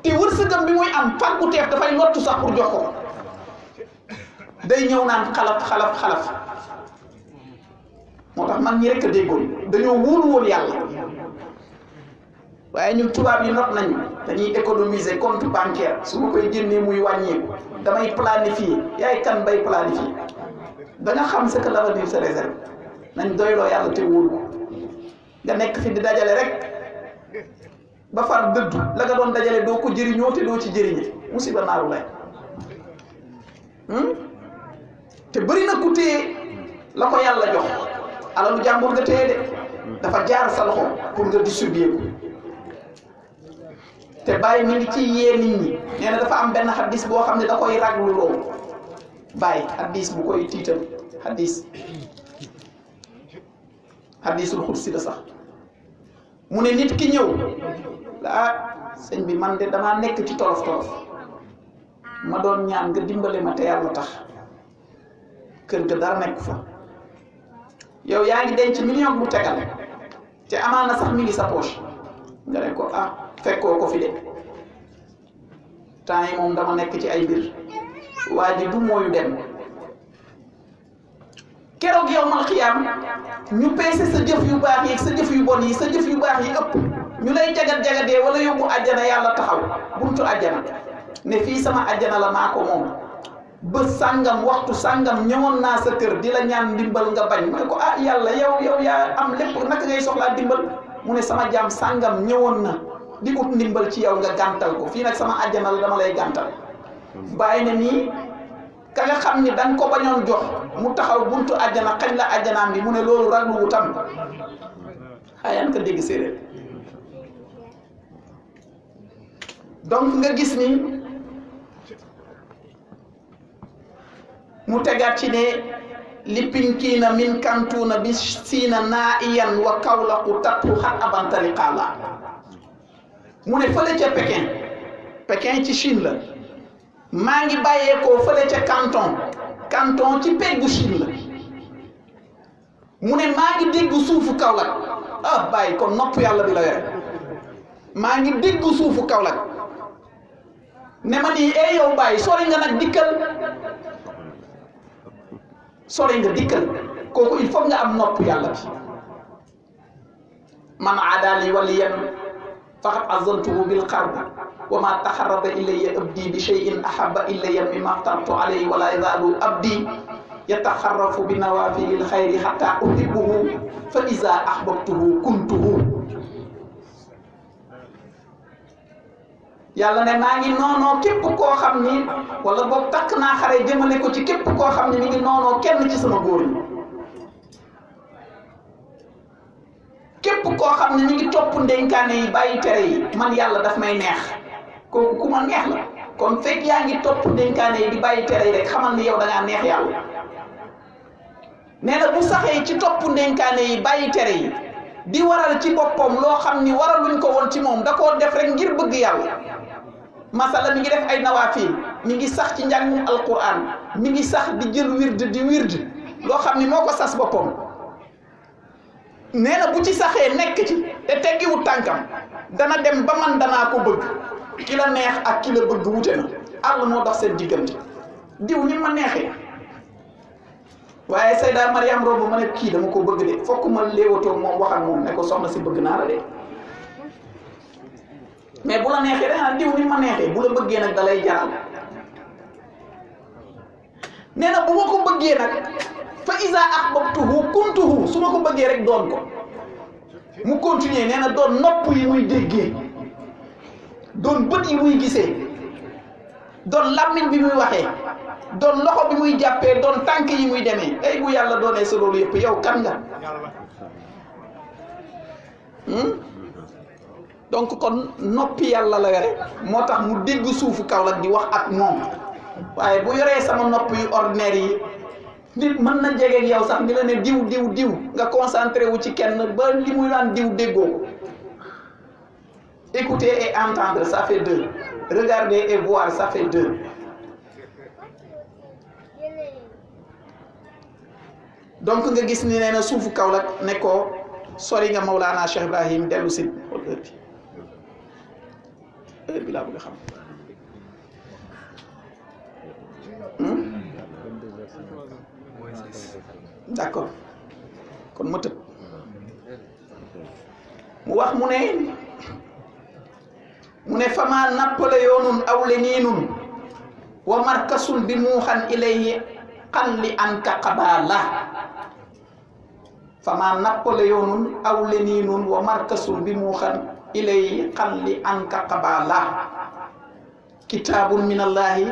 Speaker 1: te wërsëgam bi muy am fàggu teef dafay lottu sax pour jox ko day ñëw naan xalaf moo tax mag ñi rekk a déggoon dañoo wóolu woon yàlla waaye ñun tubaab yi not nañu dañuy économiser compte bancaire su ma koy génnee muy wàññeeku damay planifier yaay kan bay planifier da nga xam ce que l'avenir se réserve nañ doyloo yàlla te wóolu ko nga nekk fi di dajale rek ba far dëddu la nga doon dajale doo ko jëriñoo te doo ci jëriñe musiba naaru lay te bëri na ku téye la ko yàlla jox alalu jàmbur nga téye de dafa jaar sa loxo pour nga distribuer ko te bàyyi mi ngi ci yee nit ñi nee na dafa am benn xaddis boo xam ne da koy raglu loolu bàyyi xaddis bu koy tiital xaddisul xudsi la sax mu ne nit ki ñëw sëñ bi man de damaa nekk ci tolof ma doon ñaan nga dimbale ma te yàlla tax kër ga dara nekk fa yow yaa ngi denc million bu tegal te amaana sax mi ngi sa poche nga ne ko ah fekkoo ko fi de temps yi moom dama nekk ci ay mbir waa ji du mooyu dem keroog yow mal xiyaam ñu peese sa jëf yu baax yi sa jëf yu bon yi sa jëf yu baax yi ëpp ñu lay jagat-jagadee wala yóbbu àjjana yàlla taxaw buntu àjjana ne fii sama àjjana la maa ko moom ba sàngam waxtu sàngam ñëwoon naa sa kër di la ñaan ndimbal nga bañ mu ne ko ah yàlla yow yaa am lépp naka ngay soxlaa ndimbal mu ne sama jaam sàngam ñëwoon na di ut ndimbal ci yow nga gàntal ko fii nag sama àjjana la dama lay gàntal bàyyi ne nii ka nga xam ni danga ko bañoon jox mu taxaw buntu àjjana xañ la àjjanaam bi mu ne loolu raglu wutam xayaan ka dégg séeréer donc nga gis ni mu tegaat ci ne lippinkiina min kantuuna bi siina naiyan wa kawlaqu tattu xat abantali xaala mu ne fële ca Pékin ci Chine la maa ngi bàyyeekoo fële ca Canton ci peggu Chine la mu ne maa ngi dégg suufu Kaolack ah bàyyi kon nopp yàlla bi la yore maa ngi dégg suufu Kaolack ne ma nii yow bàyyi sori nga nag dikkal kooku il faut nga am nopp yàlla bi man aadaali waliyan faqad azantuhu bil qarb wa ma taxarraba ilayya abdi bi shay'in ahabba ilayya mimma aftartu alayhi wa la yazalu abdi yataxarrafu bi nawafilil xayri hatta uhibbuhu fa iza ahbabtuhu kuntuhu yàlla ne maa ngi noonoo képp koo xam ni wala boog takk naa xare jëmale ko ci képp koo xam ne mi ngi noonoo kenn ci sama góor ñi képp koo xam ne mi ngi topp ndénkaane yi bàyyi tere yi man yàlla daf may neex kooku ku ma neex la kon fekk yaa ngi topp ndénkaane yi di bàyyi tere yi rek xamal ni yow da ngaa neex yàlla nee na bu saxee ci topp ndénkaane yi bàyyi tere yi di waral ci boppam loo xam ni waraluñ ko woon ci moom da koo def rek ngir bëgg yàlla masala mi ngi def ay nawaafil mi ngi sax ci njàngum alquran mi ngi sax di jël di wird loo xam ni moo ko sas boppam nee na bu ci saxee nekk ci te teggiwut tànkam dana dem ba man danaa ko bëgg ki la neex ak ki la bëgg wute na àll moo dox seen diggante diw ni ma neexee waaye Sayda Mariam Robo ma ne kii dama ko bëgg de fokk ma léewatoo moom wax ak moom ne ko soxna si bëgg naa la de mais bu la neexee danaa diw ni ma neexee bu la bëggee nag da lay jaral nee na bu ma ko bëggee nag fa iza ahbabtuhu kuntuhu su ma ko bëggee rek doon ko mu continuer nee na doon nopp yi muy déggee doon bët yi muy gisee doon làmmiñ bi muy waxee doon loxo bi muy jàppee doon tànk yi muy demee ay bu yàlla doonee sa loolu yëpp yow kan nga donc kon noppi yàlla la yore moo tax mu dégg suufu Kaolack di wax ak moom waaye bu yoree sama nopp yu ordinaire yi nit mën na jege ak yow sax ni la ne diw nga concentré wu ci kenn ba li muy naan diw déggoo ko écouter et entendre ça fait deux regarder et voir ça fait deux donc nga gis ni nee na suufu Kaolack ne ko sori nga Mawlana Cheikh Ibrahim dellu si heure bi laa bëgg a xam d'accord kon ma tëb mu wax mu ne fama Napoléonun aw Léninun wa markasun bi muuxan ilayhi xalli anka qabala fama Napoléonun aw Léninun wa markasun bi muuxan ilayhi xalli anka qabala kitaabun min allahi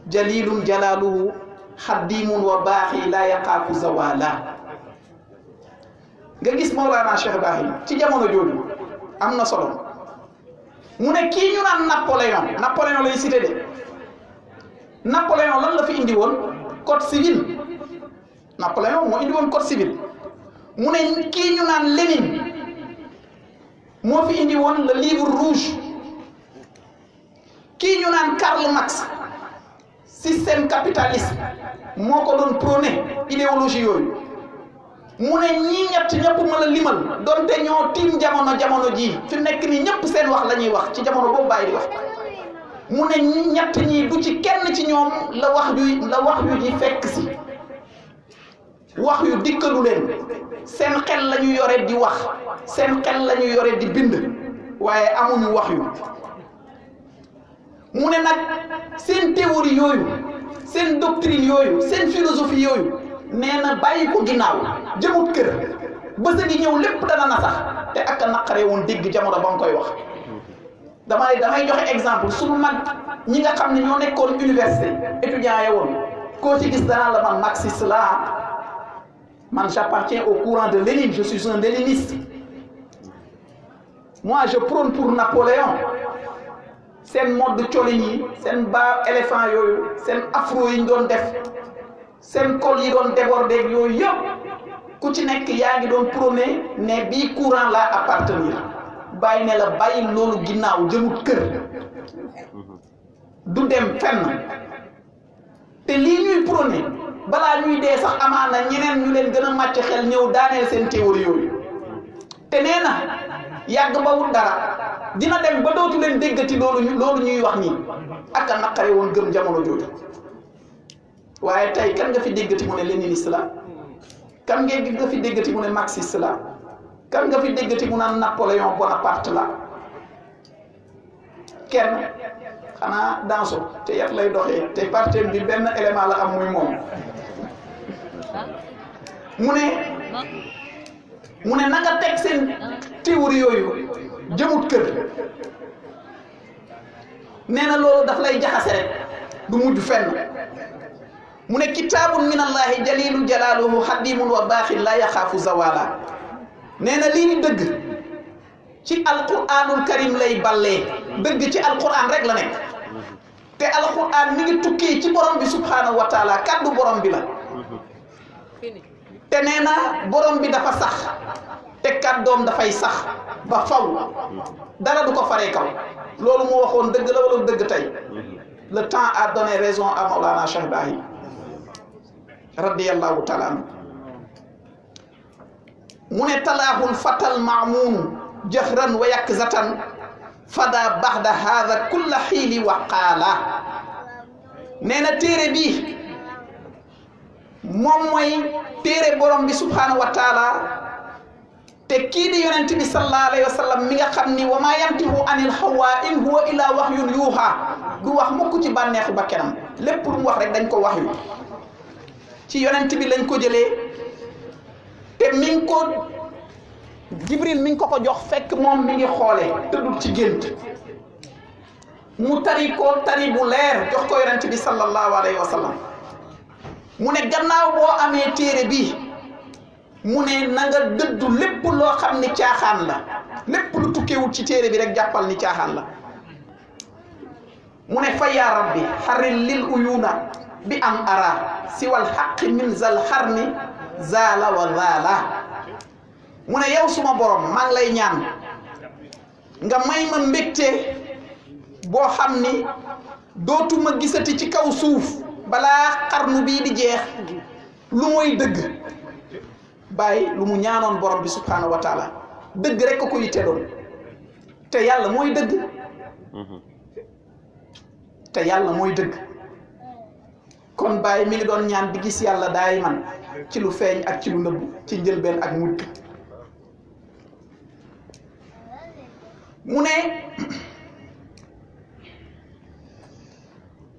Speaker 1: jalilun jalaaluhu xaddimun wa baaxi la yaqaafu zawala nga gis Mawlana Cheikh Ibrahim ci jamono jooju am na solo mu ne kii ñu naan Napoléon lay cité de Napoléon lan la fi indi woon code civil Napoléon moo indi woon code civil mu ne kii ñu naan Lénine moo fi indi woon le livre rouge kii ñu naan Karl Marx système capitaliste moo ko doon prôné idéologie yooyu mu ne ñii ñett ñëpp ma la limal donte ñoo tiim jamono ji fi mu nekk nii ñëpp seen wax la ñuy wax ci jamono boobu bàyyi di wax mu ne ñi ñett ñii du ci kenn ci ñoom la wax yu ji fekk si wax yu dikkalu leen seen xel la ñu yore di wax seen xel la ñu yore di bind waaye amuñu wax yu mu ne nag seen théorie yooyu seen doctrine yooyu seen philosophie yooyu nee na bàyyi ko ginnaaw jëmut kër bës gi ñëw lépp dana na sax te ak a naqaree woon dégg jamono ba nga koy wax damay joxe exemple sunu mag ñi nga xam ne ñoo nekkoon université étudiant ya woon koo ci gis danaa la man marxiste la man j'appartiens au courant de Lénine je suis un léniniste moi je prône pour Napoléon seen mode colin yi seen baa éléphant yooyu seen afro yi ñu doon def seen col yi doon débordé yooyu yëpp ku ci nekk yaa ngi doon prôné ne bii courant la appartenir bàyyi ne la bàyyi loolu ginnaaw jëmut kër du dem fenn te lii ñuy prôné balaa ñuy dee sax amaana ñeneen ñu leen gën a màcc xel ñëw daaneel seen théorie yooyu te nee na yàgg ba wut dara dina dem ba dootu leen déggati loolu ñuy wax nii ak a naqare woon gëm jamono jooju waaye tey kan nga fi déggati mu ne léniniste la kan nga fi déggati mu ne marxiste la kan nga fi déggati mu naan Napoléon Bonaparte la kenn xanaa danso te yat lay doxee te parti bi benn élément la am muy moom mu ne na nga teg seen théorie yooyu jëmut kër nee na loolu daf lay jaxase rek du mujj fenn mu ne kitaabun min allahi jalilu jalaaluhu xadimun wa baaxin la yaxaafu zawala nee na lii ni dëgg ci alquranul karim lay ballee dëgg ci alquran rek la nekk te alquran mi ngi tukkee ci borom bi subhanahu wa taala kàddu borom bi la te nee na borom bi dafa sax te kàddoom dafay sax ba faw dara du ko faree kaw loolu mu waxoon dëgg la wala dëgg tey le temps a donné raison à Maulana Cheikh Ibrahim radiyallahu taala anhu mu ne talaahul fatal maamuun jahran wa yakzatan fada baxda hada kulla xiili wa qaala nee na téere bii moom mooy téere borom bi subhanahu wa taala te kii di yonent bi sallallahu alayhi wa sallam mi nga xam ni wa maa yantiqu anil hawaa in huwa illa wahyun yuuhaa du wax mukk ci bànneexu ba kenam lépp lu mu wax rek dañ ko wax yu ci yonent bi lañ ko jëlee te mi ngi ko Jibril mi ngi ko jox fekk moom mi ngi xoole tëddul ci gént mu tari ko tari bu leer jox ko yonent bi sallallahu alayhi wa sallam mu ne gannaaw boo amee téere bi mu ne na nga dëddu lépp loo xam ni caaxaan la lépp lu tukkeewut ci téere bi rek jàppal ni caaxaan la mu ne fa yaa rabbi xaril lil uyuna bi am ara siwal xaqi min zal xarni zaala wa zaala mu ne yow suma borom maa ngi lay ñaan nga may ma mbégte boo xam ni dootuma gisati ci kaw suuf balaa xarnu bii di jeex lu mooy dëgg bàyyi lu mu ñaanoon borom bi subhanahu wa taala dëgg rek ko yitte doon te yàlla mooy dëgg te yàlla mooy dëgg kon bàyyi mi ngi doon ñaan di gis yàlla daay man ci lu feeñ ak ci lu nëbb ci njëlbeen ak mujj mu ne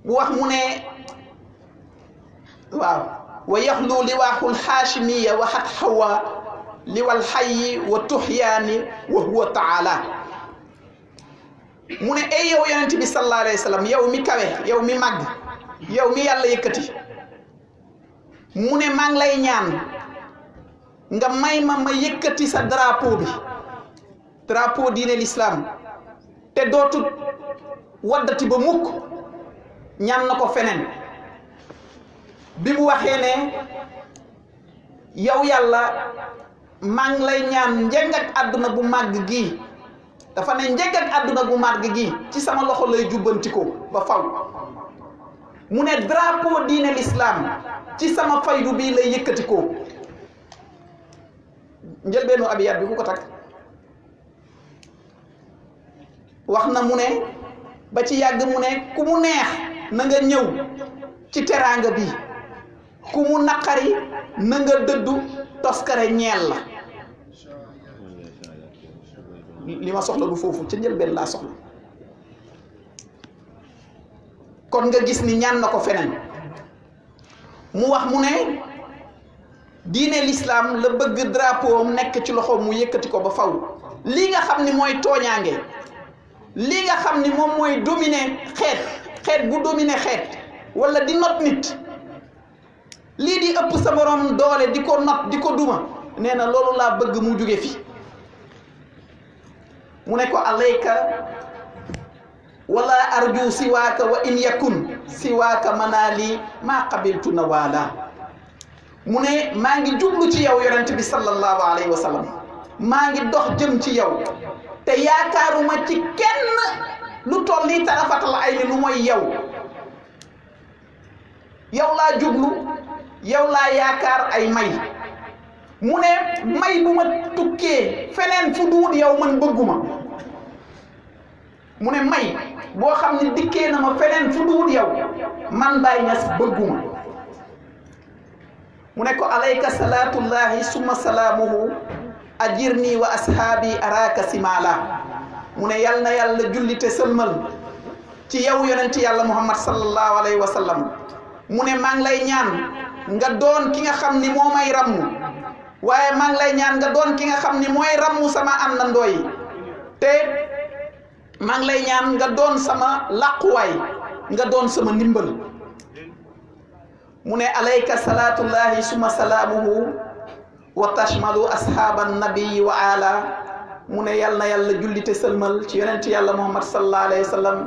Speaker 1: mu wax mu ne waaw wa yaxlu liwaaxul xaashimiya wa xat xawa liwal xayyi wa tuxyaani wa huwa taala mu ne ay yow yonent bi sallallahu alayhi wa sallam yow mi kawe yow mi màgg yow mi yàlla yëkkati mu ne maa ngi lay ñaan nga may ma yëkkati sa drapeau bi drapeau diine l'islam te dootut waddati ba mukk ñaan na ko feneen bi mu waxee ne yow yàlla maa ngi lay ñaan njëg ak àdduna bu màgg gii dafa ne njëg ak àdduna bu màgg gii ci sama loxo lay jubbantikoo ba faw mu ne drapeau diine l'islam ci sama faydu bii lay yëkkatikoo njëlbeenu abiyat bi ku ko takk wax na mu ne ba ci yàgg mu ne ku mu neex na nga ñëw ci teraanga bi ku mu naqari na nga dëddu toskare ñeel la li ma soxla du foofu ca njëlbeen laa soxla kon nga gis ni ñaan na ko feneen mu wax mu ne diine l'islam la bëgg drapeau am nekk ci loxo mu yëkkati ko ba faw lii nga xam ni mooy tooñaange lii nga xam ni moom mooy dominer xeet bu dominer xeet wala di not nit lii di ëpp sa borom doole di ko not di ko duma nee na loolu laa bëgg mu jóge fi mu ne ko alayka wala arju siwaaka wa in yakun siwaaka manaali maa qabiltu nawaala mu ne maa ngi jublu ci yow yonent bi sallallahu alayhi wa sallam maa ngi dox jëm ci yow te yaakaaruma ci kenn lu toll nii tarafatal ay ni lu mooy yow laa jublu yow laa yaakaar ay may mu ne may bu ma tukkee feneen fu duut yow man bëgguma mu ne may boo xam ne dikkee na ma feneen fu duut yow man Baay Ñas bëgguma mu ne ko alayka salaatullahi summa salaamuhu ajirni wa ashaabi araka simala mu ne yal na yàlla jullite sëlmal ci yow yonent yàlla muhammad sallallahu alayhi wa sallam mu ne maa ngi lay ñaan nga doon ki nga xam ni moo may rammu waaye maa ngi lay ñaan nga doon ki nga xam ni mooy rammu sama àndandoo yi te maa ngi lay ñaan nga doon sama làquwaay nga doon sama ndimbal mu ne alayka salaatullahi summa salaamuhu wa tashmalu ashaaban nabii wa ala mu ne yal na yàlla jullite sëlmal ci yonent yàlla muhammad sallallahu alayhi wa sallam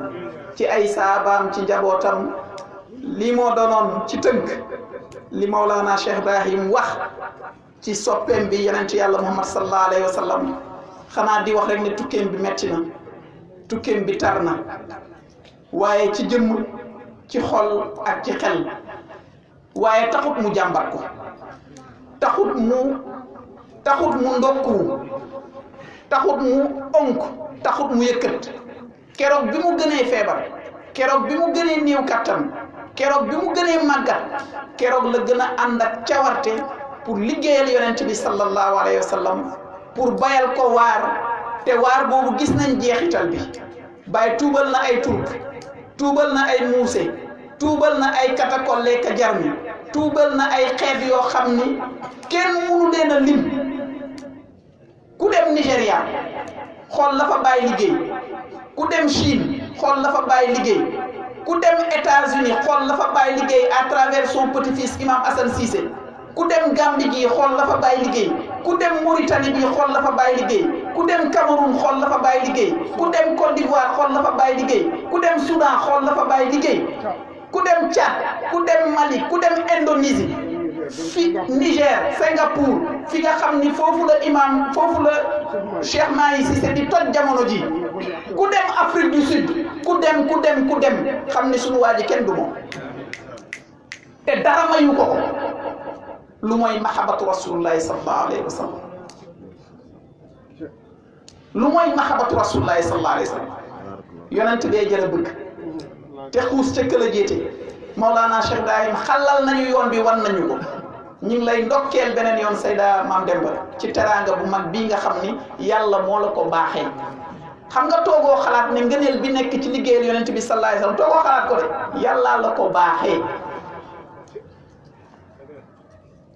Speaker 1: ci ay saabaam ci njabootam lii moo doonoon ci tënk li Mawlana Cheikh Ibrahim wax ci soppeem bi yonent yàlla muhammad sallallahu alayhi wa sallam xanaa di wax rek ne tukkeem bi metti na tukkeem bi tar na waaye ci jëmm ci xol ak ci xel waaye taxut mu jàmbat ko taxut mu ndokku taxut mu onk taxut mu yëkkat keroog bi mu gënee feebar keroog bi mu gënee néew kattan keroog bi mu gënee màggat keroog la gën a ànd ak cawarte pour liggéeyal yonent bi sallallahu alayhi wa sallam pour bayal ko waar te waar boobu gis nañ jeexital bi Baay tuubal na ay turk tuubal na ay muuse tuubal na ay katakolle ka jarmi tuubal na ay xeet yoo xam ni kenn mënu leen a lim ku dem Nigéria xool la fa Baay liggéey ku dem Chine xool la fa Baay liggéey ku dem États-Unis xool la fa Baay liggéey à travers son petit-fils Imam Hassan Cissé ku dem Gambie gi xool la fa Baay liggéey ku dem Mauritanie bi xool la fa Baay liggéey ku dem Cameroun xool la fa Baay liggéey ku dem Côte d'Ivoire xool la fa Baay liggéey ku dem Soudan xool la fa Baay liggéey ku dem Tchad ku dem Mali ku dem Indonésie fi Niger Singapour fi nga xam ni foofu la imam foofu la Cheikh Mahi Cissé di toj jamono ji ku dem Afrique du Sud ku dem xam ni sunu waa ji kenn du moom te dara mayu ko lu mooy mahabatu rasulullahi sallallahu alayhi wa sallam lu mooy mahabatu rasulullahi sallallahu alayhi wa sallam yonent bee jëla bëgg te xuus ca këla jéete Mawlana Cheikh Ibrahim xalal nañu yoon bi wan nañu ko ñu ngi lay ndokkeel beneen yoon Seyda Maam Demba ci teraanga bu mag bii nga xam ni yàlla moo la ko baaxee xam nga toogoo xalaat ne ngëneel bi nekk ci liggéeyal yonent bi sallallahu alayhi wasallam toogoo xalaat ko de yàlla la ko baaxee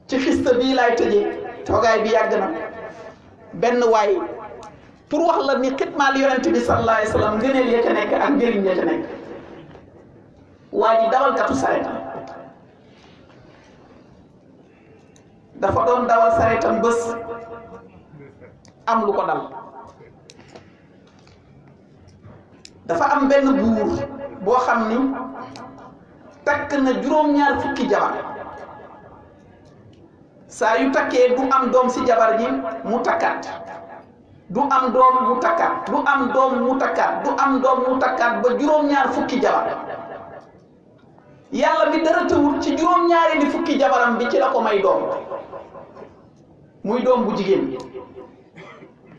Speaker 1: ci xista bii laay tëjee toogaay bi yàgg na benn waay pour wax la ni xitmaal yonent bi sallallahu alayhi wasallam ngëneel ya ca nekk ak njëriñ ya ca nekk waa ji dawalkatu sareetam dafa doon dawal sareetam bés am lu ko dal dafa am benn buur boo xam ni takk na juróom-ñaar fukki jabar saa yu takkee du am doom ci jabar ji mu takkaat du am doom mu takkaat du am doom mu takkaat du am doom mu takkaat ba juróom-ñaar fukki jabar yàlla bi dara tëwul ci juróom-ñaari ni fukki jabaram bi ci la ko may doom muy doom bu jigéen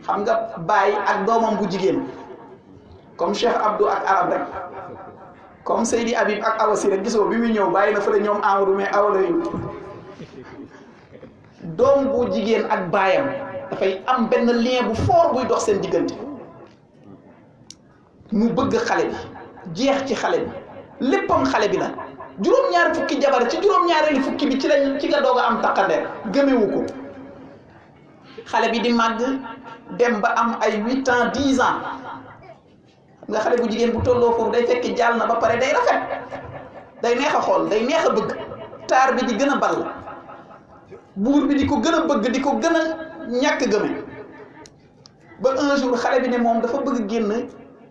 Speaker 1: xam nga baay ak doomam bu jigéen comme Cheikh Abdou ak Arab rek comme Seydi Habib ak Awa Si rek gisoo bi muy ñëw bàyyi na fële ñoom Amadou mais Awa la yu doom bu jigéen ak baayam dafay am benn lien bu fort buy dox seen diggante mu bëgg xale bi jeex ci xale bi léppam xale bi la juróom-ñaari fukki jabar ci juróom-ñaareelu fukki bi ci nga doog a am takkandeer gëmewu ko xale bi di màgg dem ba am ay 8 ans 10 ans nga xale bu jigéen bu tolloo foofu day fekk jàll na ba pare day rafet day neex a xool day neex a bëgg taar bi di gën a ball buur bi di ko gën a bëgg di ko gën a ñàkk gëme ba un jour xale bi ne moom dafa bëgg génn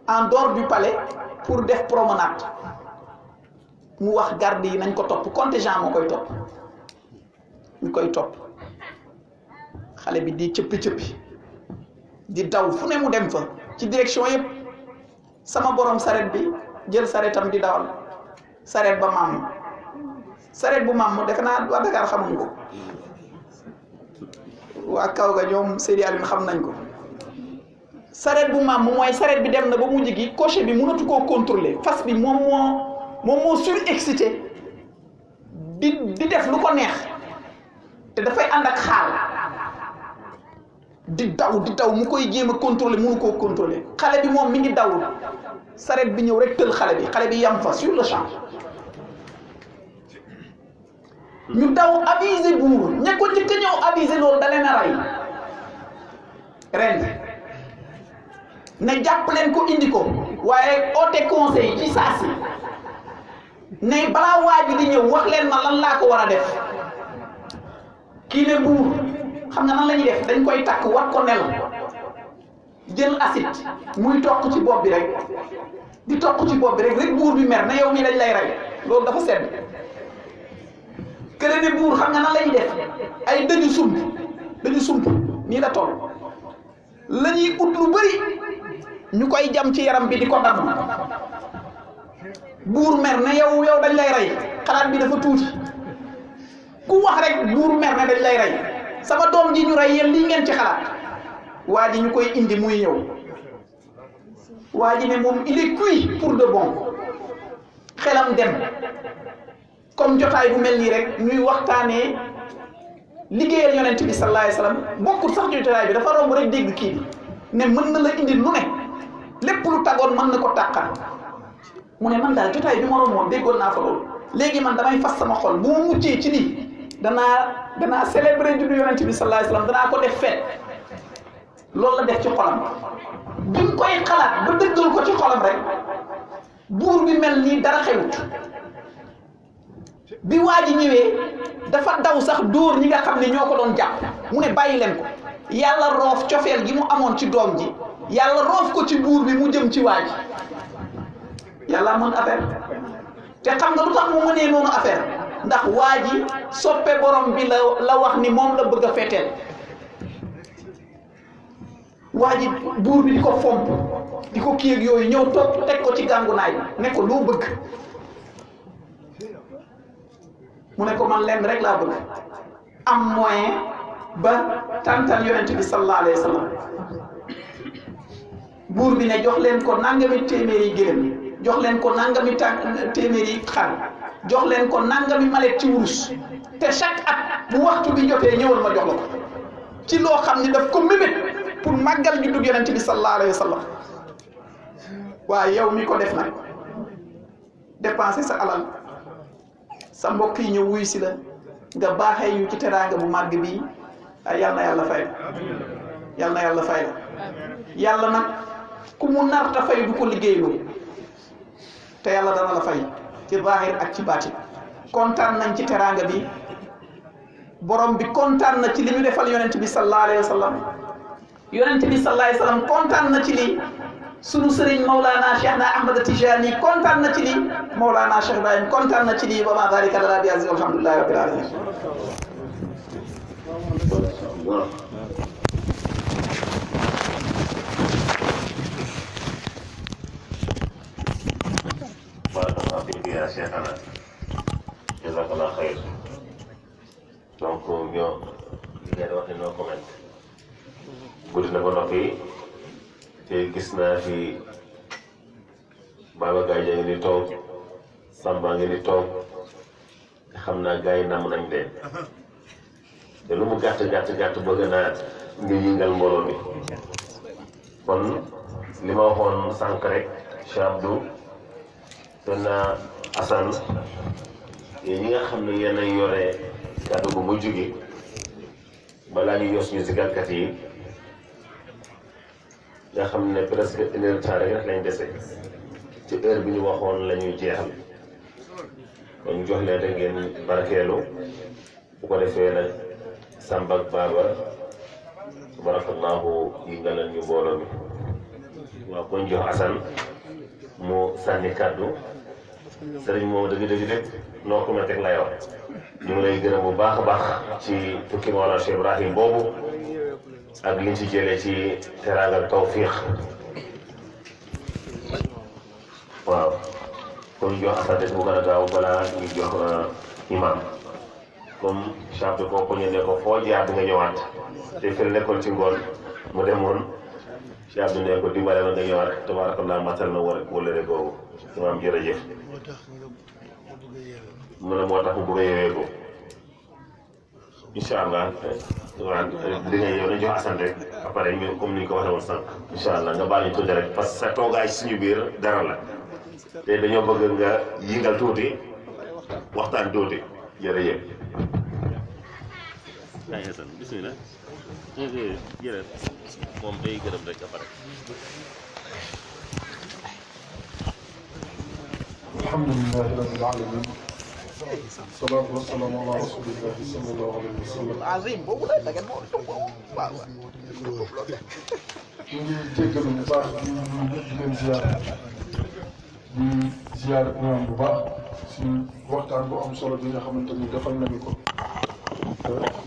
Speaker 1: en dehors du palais pour def promenade mu wax garde yi nañ ko topp contingent moo koy topp ñu koy topp xale bi di cëppi di daw fu ne mu dem fa ci direction yëpp sama borom saret bi jël saretam di dawal saret ba maam saret bu maam defe naa waa Dakar xamuñu ko waa kaw ga ñoom Seydi Alioune xam nañ ko saret bu maam mooy saret bi dem na ba mujj gi cocher bi mënatu koo contrôler fas bi moom moo surexcité di def lu ko neex te dafay ànd ak xaal di daw mu koy jéem a contrôler mënu koo contrôler xale bi moom mi ngi daw saret bi ñëw rek tël xale bi yam fa sur le champ ñu daw aviser buur ña ko njëkk a ñëw aviser loolu da leen a rey ren ne jàpp leen ko indi ko waaye oote conseil ci saa si ne balaa waaj bi di ñëw wax leen ma lan laa ko war a def kii ne buur xam nga nan la ñuy def dañ koy takk wat ko nel jël acide muy toq ci bopp bi rek di toq ci bopp bi rek buur bi mer na yow mii dañ lay rey loolu dafa sedd kële ne buur xam nga nan la ñuy def ay dëju sump nii la toll la ñuy ut lu bëri ñu koy jam ci yaram bi di ko damm buur mer ne yow dañ lay rey xalaat bi dafa tuuti ku wax rek buur mer ne dañ lay rey sama doom ji ñu rey yéen lii ngeen ci xalaat waa ji ñu koy indi muy ñëw waa ji ne moom il est cuit pour de bon xelam dem comme jotaay bu mel nii rek ñuy waxtaanee liggéeyal yonent bi sallallahu alayhi wasallam bokkul sax ci jotaay bi dafa romb rek dégg kii bi ne mën na la indi lu ne lépp lu tagoon mën na ko tàqal mu ne man daal jotaay bi ma romboon déggoon naa fa loolu léegi man damay fas sama xol bu ma muccee ci lii danaa célébrer juddu yonent bi sallallahu alayhi wasallam danaa ko def fête loolu la def ci xolam bi mu koy xalaat ba dëggal ko ci xolam rek buur bi mel nii dara xewut bi waa ji ñëwee dafa daw sax dóor ñi nga xam ne ñoo ko doon jàpp mu ne bàyyi leen ko yàlla roof cofeel gi mu amoon ci doom ji yàlla roof ko ci buur bi mu jëm ci waa ji yàlla mën affaire te xam nga lu tax mu mënee noonu affaire ndax waa ji soppe borom bi la wax ni moom la bëgg a feeteel waa ji buur bi di ko fomp di ko kii ak yooyu ñëw toog teg ko ci gàngunaay ne ko loo bëgg mu ne ko man lenn rek laa bëgg am moyen ba tàntal yonent bi sallallahu alayhi wa sallam buur bi ne jox leen ko nangami téeméeri gëlëm jox leen ko nangami téeméeri xar jox leen ko nangami malet ci wurus te chaque at bu waxtu bi jotee ñëwal ma jox la ko ci loo xam ni daf ko mébét pour màggal juddug yonent bi sallallahu alayhi wa sallam waaye yow mi ko def nag dépenser sa alal sa mbokk yi ñëw wuy si la nga baaxee ñu ci teraanga bu màgg bii ay yal na yàlla fay la yal na yàlla fay la yàlla nag ku mu nar ta fay du ko liggéeyloo te yàlla dana la fay ci zaahir ak ci baatin kontaan nañ ci teraanga bi borom bi kontaan na ci li ñu defal yonent bi sallallahu alayhi wa sallam yonent bi sallallahu alayhi wa sallam kontaan na ci li sunu sëriñ Maulana Cheikh na Ahmad Tijani kontaan na ci li Maulana Cheikh Ibrahim kontaan na ci li wa ma dhalika ala bi aziz walhamdulillahi rabbil alamin
Speaker 3: ya Cheikhana jazakallah khair donc li ngeen wax ni no comment guddi na ba noppi te gis naa fi Baba Gaye ngi ni toog Samba ngi ni toog xam naa gars yi namm nañ leen te lu mu gàtt bëgg naa nga yëngal mbooloo mi kon li ma waxoon sànq rek Cheikh Abdou seen Assane yéen ñi nga xam ne yéen a yore kàddu gu mujj gi balaa ñu yos ñu zikarkat yi nga xam ne presque une heure temps rek lañ dese ci heure bi ñu waxoon la ñuy jeexal kon jox leen rek ngeen barkeelu bu ko defee nag Samba ak Baba tabarakallahu yi nga leen ñu mbooloo mi waaw kon jox Assane mu sànni kàddu sëriñ moom dëgg noo ko rek lay wax ñu ngi lay gërëm bu baax a baax ci tukki Mawlana Cheikh Ibrahim boobu ak liñ ci jëlee ci teraanga tawfiix waaw kon jox Assane rek bu gën a gaaw balaa ñu jox imam comme chef ko ko ñu ne ko foo jaar di nga ñëwaat te fi nekkoon ci ngoon mu demoon chef bi ne ko dimbale ma nga ñëwaat tabarakallah matal na wala rek boobu imam jërëjëf mu ne moo tax mu bëgg a yewee ko incha allah waaw li nga yow nañ jox Assane rek après ñu comme ni ñu ko waxee woon sànq incha allah nga baal ñu tuuti rek parce que sa toogaay suñu biir dara la te dañoo bëgg nga yëngal tuuti waxtaan tuuti jërëjëf. yaa ngi Assane bismillah jërëjëf moom day gërëm rek après.
Speaker 4: alhamdulillahi rabbil alamin salaatu wa salaam ala rasulillahi sallallahu alayhi wa sallam.
Speaker 1: azim boobu la da ngeen moo waaw
Speaker 4: ñu ngi jéggalu bu baax di leen ziar imam bu baax si waxtaan bu am solo bi nga xamante ni defal nañu ko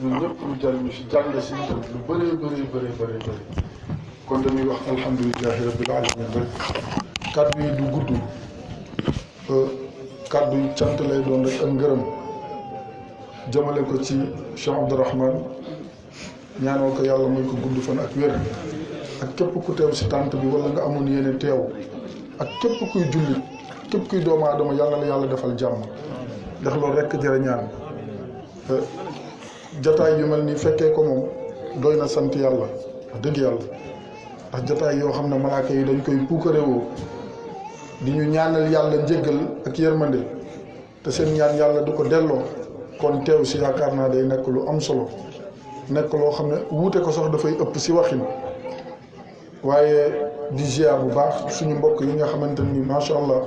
Speaker 4: ñun ñëpp ñu jariñu si jàng si itam lu bëri kon dañuy wax alhamdulillahi rabbil alamin rek kàddu yi du gudd kàddu yi cant lay doon rek ak ngërëm jëmale ko ci Cheikh Abdourahmane ñaanal ko yàlla mooy ko gudd fan ak wér ak képp ku teew si tànt bi wala nga amoon yéene teew ak képp kuy jullit képp kuy doomu aadama yàlla la yàlla defal jàmm ndax loolu rekk jërë ñaan jataay yu mel nii fekkee ko moom doy na sant yàlla wax dëgg yàlla ndax jataay yoo xam ne malaaka yi dañ koy puukarewoo di ñu ñaanal yàlla njéggal ak yërmande te seen ñaan yàlla du ko delloo kon teew si yaakaar naa day nekk lu am solo nekk loo xam ne wuute ko sax dafay ëpp si waxin waaye di ziar bu baax suñu mbokk yi nga xamante ni macha allah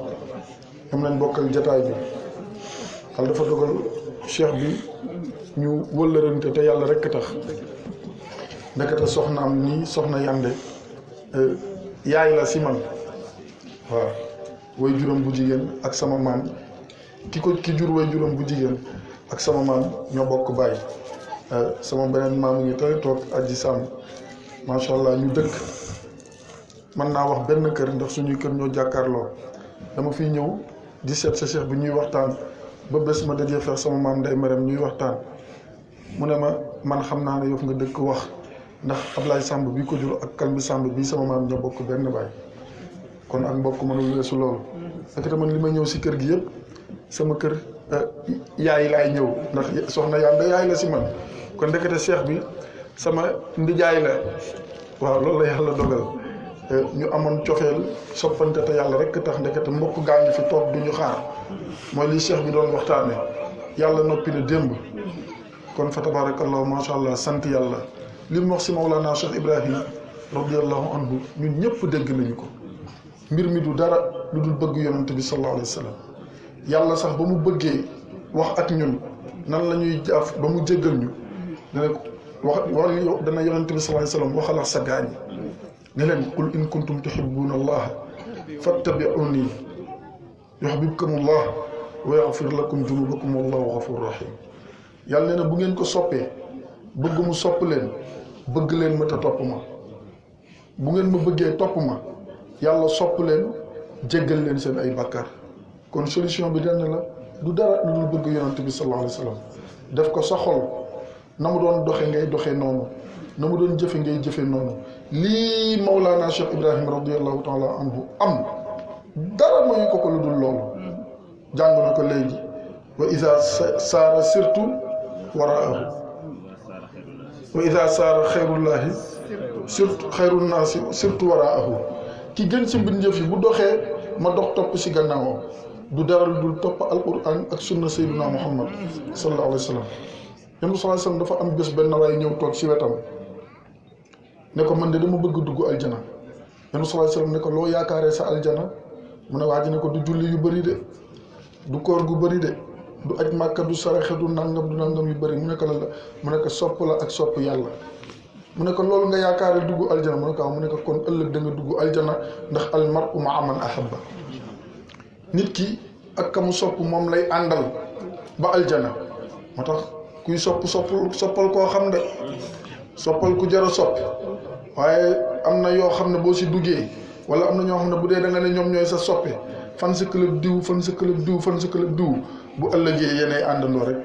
Speaker 4: ñoom lañ bokkal jataay bi xal dafa dogal cheikh bi ñu wëllërante te yàlla rekk tax ndekete soxnaam nii soxna Yande yaay la si man waaw way juróom bu jigéen ak sama maam ki jur way juróom bu jigéen ak sama maam ñoo bokk bàyyi sama beneen maam ngi tey toog aji sàmm macha allah ñu dëkk mën naa wax benn kër ndax suñuy kër ñoo jàkkaarloo dama fiy ñëw di seet sa cheikh bi ñuy waxtaan ba bés ma dajee fex sama maam Ndey Maram ñuy waxtaan mu ne ma man xam naa ne yow nga dëkk wax ndax Ablaye Samb bi ko jur ak Kalbi Samb bi sama maam ñoo bokk benn baay kon ak mbokk mënul weesu loolu fekk te man li ma ñëw si kër gi yëpp sama kër yaay laay ñëw ndax soxna Yande yaay la si man kon ndekete cheikh bi sama ndijaay la waaw loolu la yàlla dogal ñu amoon cofeel soppante te yàlla rek tax ndekete mbokk gaa ngi fi toog du ñu xaar mooy li cheikh bi doon waxtaane yàlla noppi na démb kon fa tabarakallahu macha allah sant yàlla li mu wax si Mawlana Cheikh Ibrahim radiallahu anhu ñun ñëpp dégg nañu ko mbir mi du dara lu dul bëgg yonante bi sallallahu alayhi wa sallam yàlla sax ba mu bëggee wax ak ñun nan la ñuy jaaf ba mu jéggal ñu dana wax dana yonante bi sallallahu alayhi wa sallam waxal ak sa gaañ ne leen qul in kuntum tuhibbuna allah fattabi'uni yuhbibkum allah wa yaghfir lakum dunubakum wallahu ghafurur rahim yàlla nee na bu ngeen ko soppee bëgg mu sopp leen bëgg leen ma te topp ma bu ngeen ma bëggee topp ma yàlla sopp leen jéggal leen seen ay bàkkaar kon solution bi denn la du dara lu dul bëgg yonante bi sallallahu alayhi wa sallam def ko sa xol na mu doon doxe ngay doxe noonu na mu doon jëfe ngay jëfe noonu lii Mawlana Cheikh Ibrahim radiallahu taala anhu am dara mayu ko lu dul loolu jàng na ko léegi wa ida saara surtout waraahu wa ida saara xayrullahi surtout xayrunaasi surtout waraahu ki gën ci mbindeef yi bu doxee ma dox topp si gannaawam du dara lu dul topp alquran ak sunna sayyidina Muhammad sallallahu alayhi wa sallam yéen sallallahu alayhi wa sallam dafa am bés benn waay ñëw toog si wetam ne ko man de dama bëgg dugg aljana yéen sallallahu alayhi wa sallam ne ko loo yaakaaree sa aljana mu ne waa ji ne ko du julli yu bëri de du koor gu bëri de du aj màkka du saraxe du nangam yu bëri mu ne ko la mu ne ko sopp la ak sopp yàlla mu ne ko loolu nga yaakaare dugg aljana mu ne ko waaw mu ne ko kon ëllëg da nga dugg aljana ndax almar'u ma'a man ahabba nit ki ak ka mu sopp moom lay àndal ba aljana moo tax kuy soppal koo xam de soppal ku jar a sopp waaye am na yoo xam ne boo si duggee wala am na ñoo xam ne bu dee da nga ne ñoom ñooy sa soppe fan sa club diw fan sa club diw fan sa club diw bu ëllëgee yéenay àndandoo rek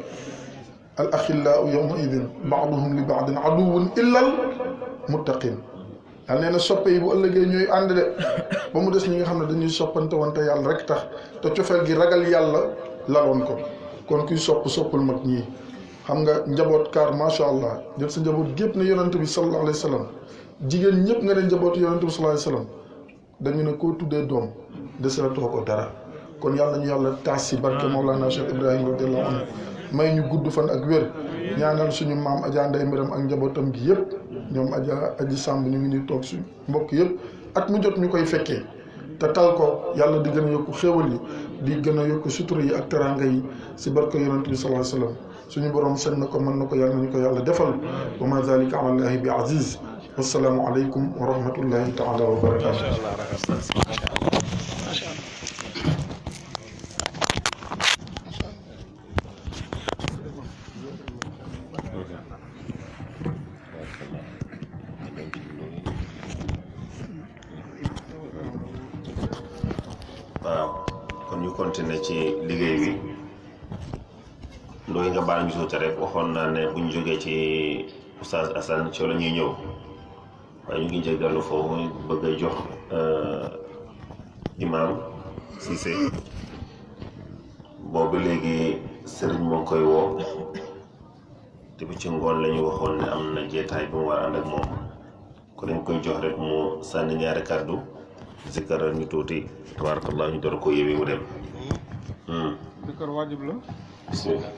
Speaker 4: al axillaau yawma idin baaduhum li baadin aduwwun illal muttaqin yàlla nee na soppe yi bu ëllëgee ñooy ànd de ba mu des ñi nga xam ne dañuy soppante wante yàlla rek tax te cofeel gi ragal yàlla laloon ko kon kuy soppal mag ñii xam nga njaboot kaar macha allah jël sa njaboot gépp ne yonent bi sallallahu alayhi wa sallam jigéen ñëpp nga ne njabootu yonent bi sallallahu alayhi wa sallam dañu ne koo tuddee doom desalatoo ko dara kon yàlla ñu yàlla taas si barke Mawlana Cheikh Ibrahim radiyallahu anhu may ñu gudd fan ak wér ñaanal suñu maam Adja Ndeye Mbiram ak njabootam gi yëpp ñoom Adja Aji Samb ñu ngi ni toog suñu mbokk yëpp at mu jot ñu koy fekkee te tal ko yàlla di gën a yokku xéwal yi di gën a yokku sutura yi ak teranga yi si barke yonent bi sallallahu alayhi wa sallam suñu borom seen na ko mën na ko yàlla nañu ko yàlla defal wa ma zalika ala llahi bi aziz wassalaamu aleykum wa rahmatullahi taala wa barakatuh.
Speaker 3: waaw kon ñu continuer ci liggéey bi ndooy nga baal ñu tuuti rek waxoon naa ne bu ñu jógee ci Oustaz Assane ci la ñuy ñëw waaye ñu ngi jégalu foofu bëgg a jox imam Cissé boobu léegi sëriñ moo ngi koy woo te bu ci ngoon la ñu waxoon ne am na jeetaay bu mu war a ànd ak moom ko dañ koy jox rek mu sànni ñaari kàddu zikkaral ñu tuuti tabarakallah ñu door ko yëwee mu dem.
Speaker 5: zikkar waajib la.
Speaker 3: bismillah.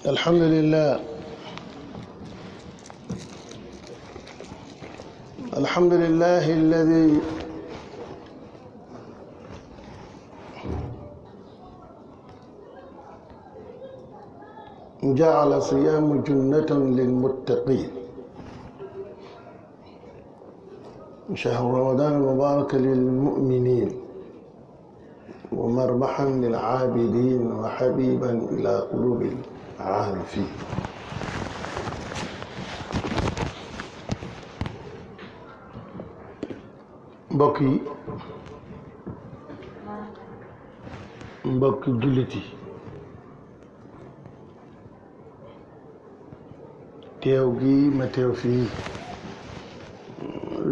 Speaker 6: الحمد لله الحمد لله الذي جعل صيام جنة للمتقين شهر رمضان المبارك للمؤمنين ومربحا للعابدين وحبيبا إلى قلوب العارفين mbokk yi mbokk jullit yi teew gi ma teew fii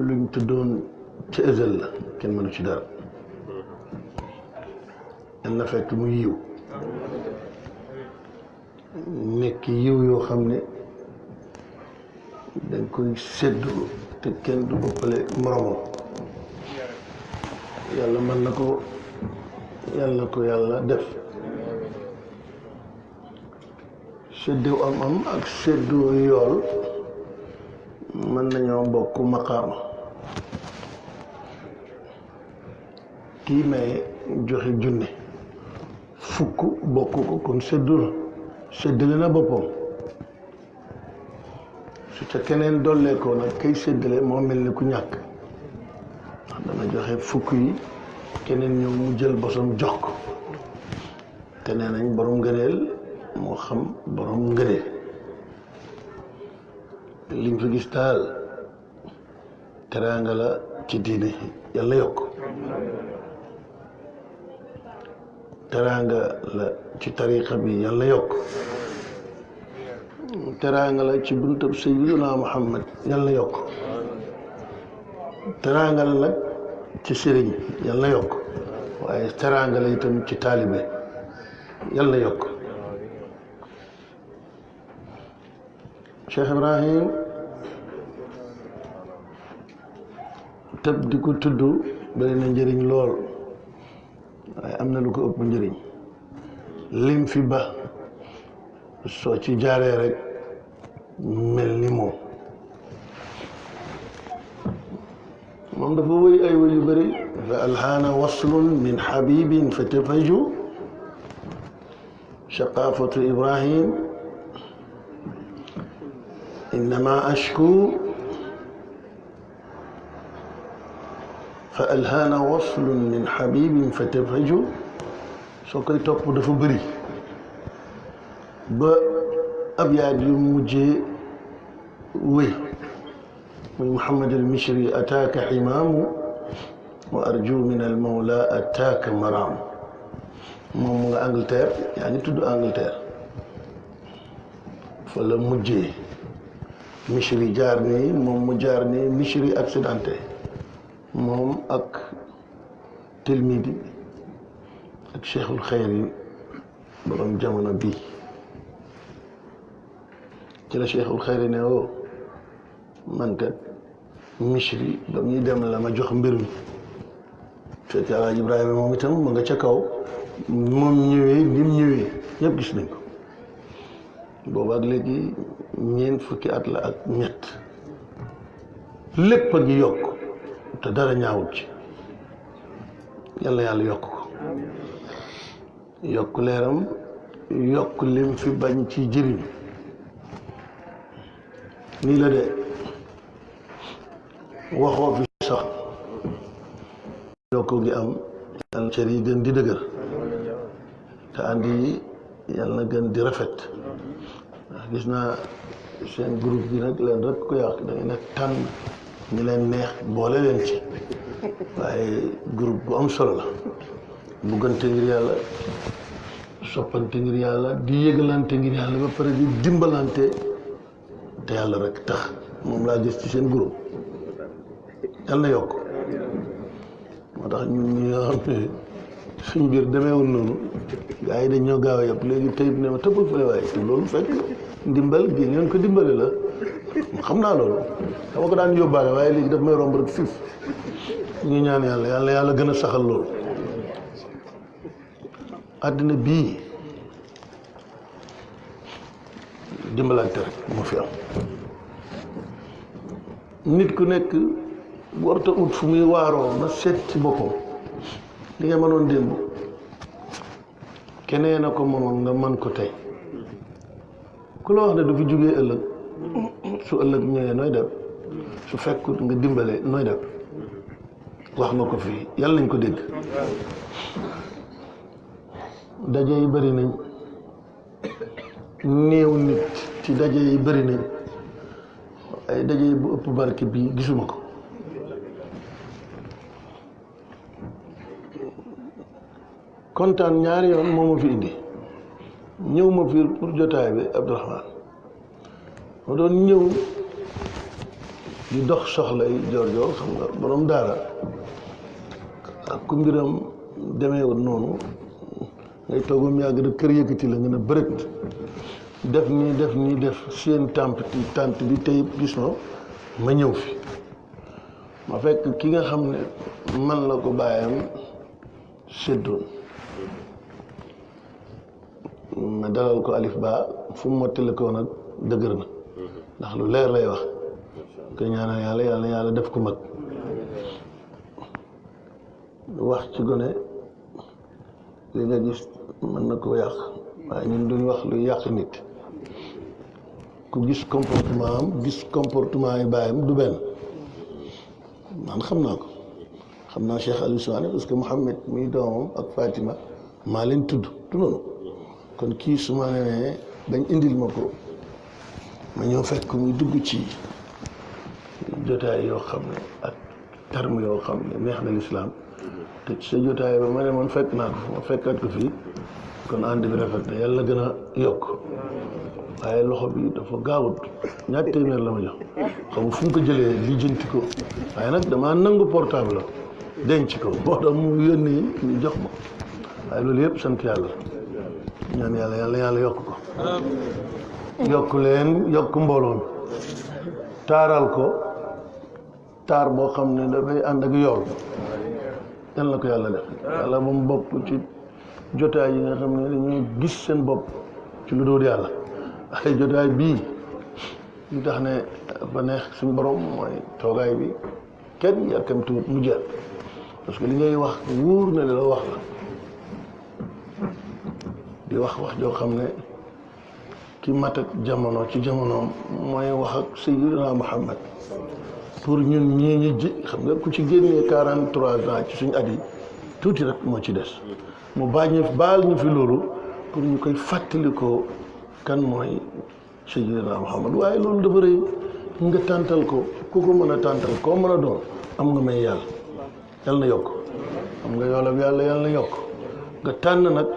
Speaker 6: luñ tuddoon ci ëzal la kenn mënu ci dara yan na fekk mu yiw nekk yiw yoo xam ne dañ koy séddoo te kenn du ëppale moromam yàlla mën na ko yàlla def séddoo am ak séddoo yool mën nañoo bokk maqaama kii may joxe junne fukk bokk ko kon séddale na boppam su ca keneen dolleekoo nag kay séddale moo mel ni ku ñàkk ndax dana joxe fukk yi keneen ñëw mu jël bosam jox ko te nee nañ borom ngëneel moo xam borom ngëneel liñ fi gis daal teraanga la ci diine yàlla yokk teraanga la ci tariqa bi yàlla yokk teraanga la ci buntab sayyiduna Muhammad yàlla yokk teraanga la nag ci sëriñ yàlla yokk waaye teraanga la itam ci taalibe yàlla yokk Cheikh Ibrahim tëb di ko tudd bari na njëriñ lool waaye am na lu ko ëpp njëriñ lim fi ba soo ci jaaree rek mel ni moom dafa wëy ay wëy yu bëri fa alhaana waslun min habibin fa tafaju shaqafatu Ibrahim innama ashku fa alhaana waslun min habibin fa tafaju soo koy topp dafa bëri ba abyaat yu mujjee wëy muy Muhammad al-Mishri ataaka ximaamu wa arju min al-mawla ataaka maraamu moom mu nga Angleterre yaa ngi tudd Angleterre fa la mujjee Mishri jaar nii moom mu jaar nii Mishri accidenté moom ak tilmidi ak cheikhul xayri borom jamono bii ci la cheikhul xayri ne woo man kat Mishri ba muy dem la ma jox mbir mi fekk Alaaji Ibrahima moom itam ma nga ca kaw moom ñëwee lim ñëwee ñëpp gis nañ ko boobu ak léegi ñeent fukki at la ak ñett lépp a ngi yokk te dara ñaawut ci yàlla yokk ko yokk leeram yokk lim fi bañ ci jëriñ nii la de waxoo fi sax yokku gi am yàlla cër yi gën di dëgër te ànd yi yàlla na gën di rafet ndax gis naa seen groupe bi nag leen rek ko yàq da ngeen a tànn ñi leen neex boole leen ci waaye groupe bu am solo la buggante ngir yàlla soppante ngir yàlla di yëgalante ngir yàlla ba pare di dimbalante te yàlla rek tax moom laa gis ci seen groupe yàlla na yokk moo tax ñun ñi nga xam ne suñ biir demeewul noonu gars yi dañ ñoo gaaw a yàpp léegi tayib ne ma tëbbal fële waaye te loolu fekk ndimbal gi ngeen ko dimbale la xam naa loolu dama ko daan yóbbaale waaye léegi daf may romb rek fiif ñu ñaan yàlla gën a saxal loolu àddina bii dimbalante rek moo fi am nit ku nekk warta ut fu muy waaroo na seet ci boppam li nga mënoon démb keneen a ko mënoon nga mën ko tey ku la wax ne du fi jógee ëllëg su ëllëg ñëwee nooy def su fekkut nga dimbale nooy def wax nga ko fii yàlla nañ ko dégg daje yi bëri nañ néew nit ci daje yi bëri nañ ay daje yi bu ëpp barke bii gisuma ko kontaan ñaari yoon moo ma fi indi ñëw ma fi pour jotaay bi Abdourahmane ma doon ñëw di dox soxla yi joor xam nga borom daara ak ku mbiram demeewut noonu ngay toogam yàgg da kër yëkkati la nga ne bërët def nii def seen tànt bi tey gis ma ñëw fi ma fekk ki nga xam ne man la ko bàyyam séddoon ma dalal ko alif ba fu mu mottali ko nag dëgër na ndax lu leer lay wax ko ñaanal yàlla def ko mag wax ci gone li nga gis mën na koo yàq waaye ñun duñ wax luy yàq nit ku gis comportement yi baayam du benn man xam naa ko xam naa Cheikh Aliou Souane parce que Mouhamed muy doomam ak Fatima maa leen tudd du noonu kon kii su ma nee bañ indil ma ko ma ñëw fekk muy dugg ci jotaay yoo xam ne ak terme yoo xam ne neex na lislaam te ci sa jotaay ba ma ne man fekk naa ko ma fekkaat ko fii kon ànd bi rafet na yàlla gën a yokk waaye loxo bi dafa gaawut ñaar téeméer la ma jox xam fu mu ko jëlee lijjanti ko waaye nag damaa nangu portable denc ko moo tax mu yónni ñu jox ma waaye loolu yëpp sant yàlla ñaan yàlla yokk ko yokk leen yokk mbooloo mi taaral ko taar boo xam ne dafay ànd ak yool yal na ko yàlla def yàlla ba mu bokk ci jotaay yi nga xam ne dañuy gis seen bopp ci lu dul yàlla ay jotaay bii ñu tax ne ba neex suñu borom mooy toogaay bi kenn yàkkamtuwut mu jeex parce que li ngay wax wóor na la wax la di wax joo xam ne ki mat ak jamono ci jamonoom mooy wax ak Sayyidina Muhammad pour ñun ñii ñi ji xam nga ku ci génnee 43 ans ci suñu at yi tuuti rek moo ci des mu baal ñu fi loolu pour ñu koy fàttalikoo kan mooy Sayyidina Muhammad waaye loolu dafa rëy nga tàntal ko ku ko mën a tàntal koo mën a doon am nga may yàlla na yokk am nga yoolam yàlla na yokk nga tànn nag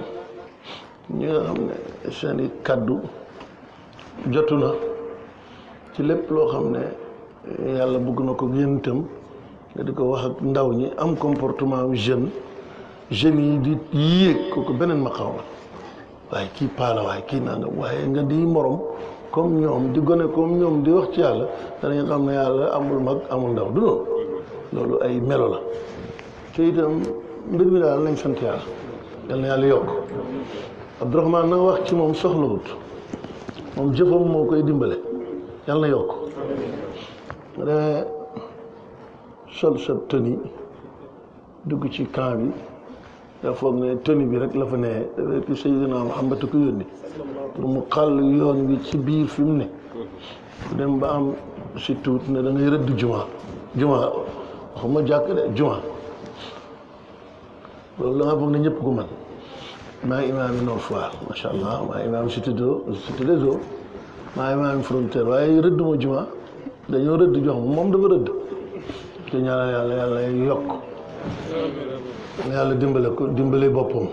Speaker 6: ñi nga xam ne seeni kaddu jotu na ci lépp loo xam ne yàlla bëgg na ko yéen itam nga di ko wax ak ndaw ñi am comportement jeunes yi di yéeg ko beneen maqaam waaye kii paala waaye kii nanga waaye nga di morom comme ñoom di gone comme ñoom di wax ci yàlla danañ xam ne yàlla amul mag amul ndaw du noonu loolu ay melo la te itam mbir mi daal nañ sant yàlla yal na yàlla yokk Abdourahmane na nga wax ci moom soxlawut moom jëfam moo koy dimbale yal na yokk nga demee sol sa tenue dugg ci camp bi nga foog ne tenue bi rek la fa nee dafay ki Seydina Muhammad ko yónni pour mu xàll yoon bi ci biir fi mu ne dem ba am si tuut ne da ngay rëdd juma waxuma jàkk de juma loolu la nga foog ne ñëpp ko man maa imaam yi Nord Foire macha allah maa imaam cité des eaux maa imaam frontière waaye rëdd ma juma dañoo rëdd jox moom dafa rëdd te ñaanal yàlla yokk yàlla dimbale ko dimbale boppam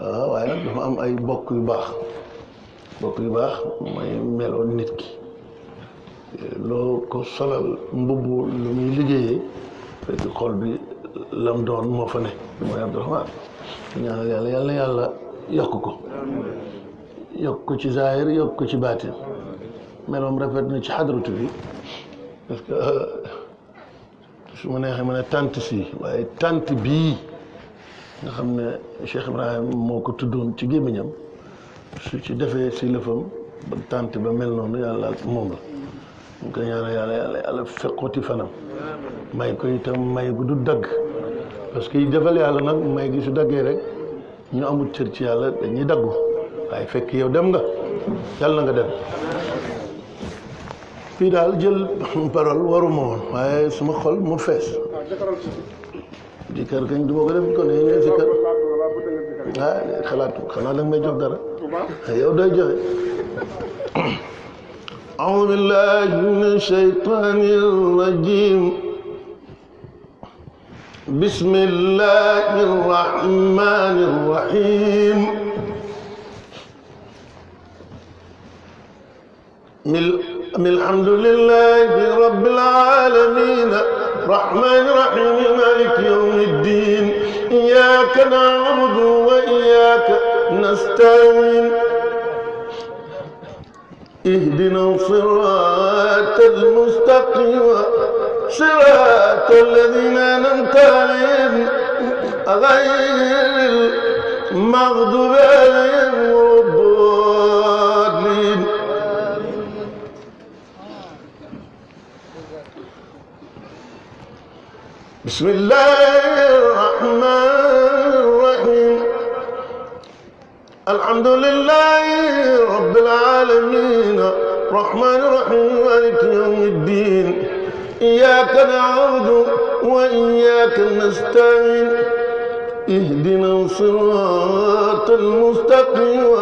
Speaker 6: waaw waaye nag dafa am ay bokk yu baax mooy meloon nit ki loo ko solal mbubb lu muy liggéeyee fekk xol bi lam doon moo fa ne mooy Abdourahmane ñaanal yàlla yokk ko ci zahir yokk ko ci baatin meloom rafet na ci xadratu bi parce que su ma neexee ma ne tant si waaye tant bii nga xam ne Cheikh Ibrahim moo ko tuddoon ci gémmiñam su ci defee si lëfam ba tant ba mel noonu yàlla ak moom la ñu ko ñaanal yàlla feqoti fanam may ko itam may gu du dagg parce que defal yàlla nag may gi su daggee rek ñu amul cër ci yàlla dañuy daggu waaye fekk yow dem nga yàlla na nga dem fii daal jël parole waruma woon waaye suma xol mu fees di kër kañ du ma ko def kon yéen si kër xalaatu xanaa da nga may jox dara yow day joxe أعوذ بالله من الشيطان الرجيم بسم الله الرحمن الرحيم الحمد لله رب العالمين الرحمن الرحيم مالك يوم الدين إياك نعبد وإياك نستعين اهدنا الصراط المستقيم صراط الذين أنعمت عليهم غير المغضوب عليهم ولا الضالين بسم الله الرحمن الرحيم الحمد لله رب العالمين الرحمن الرحيم مالك يوم الدين إياك نعبد وإياك نستعين اهدنا الصراط المستقيم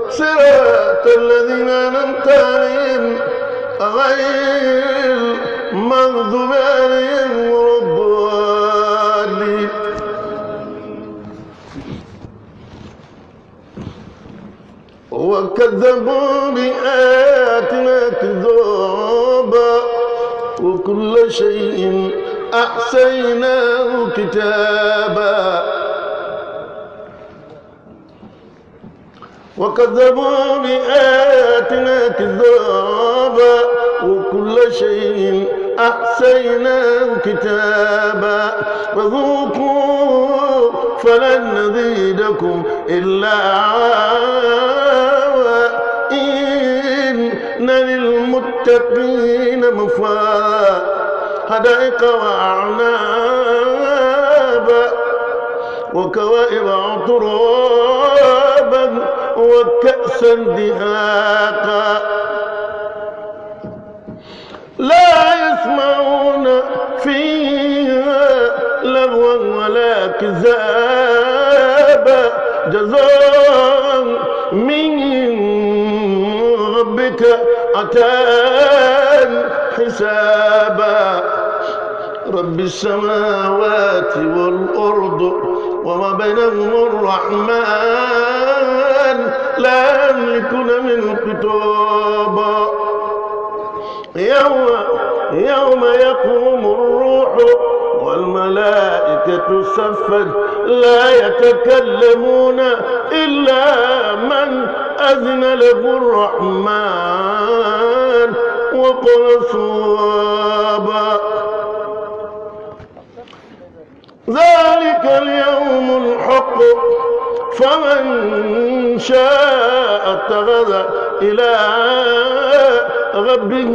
Speaker 6: صراط الذين أنعمت عليهم غير المغضوب عليهم ولا الضالين. وكذبوا بآياتنا كذابا وكل شيء أحصيناه كتابا. وكذبوا بآياتنا كذابا وكل شيء أحصيناه كتابا. فذوقوا فلن نزيدكم إلا عذابا. إن للمتقين مفازا حدائق وأعنابا وكواعب عطرابا وكأسا دهاقا. لا يسمعون فيها لغوا ولا كذابا جزاء من ربك عطاء حسابا. رب السماوات والأرض وما بينهما الرحمن لا يملكون منه خطابا. يوم يقوم الروح والملائكة صفا لا يتكلمون إلا من أذن له الرحمن وقال صوابا. ذلك اليوم الحق فمن شاء اتخذ إلى ربه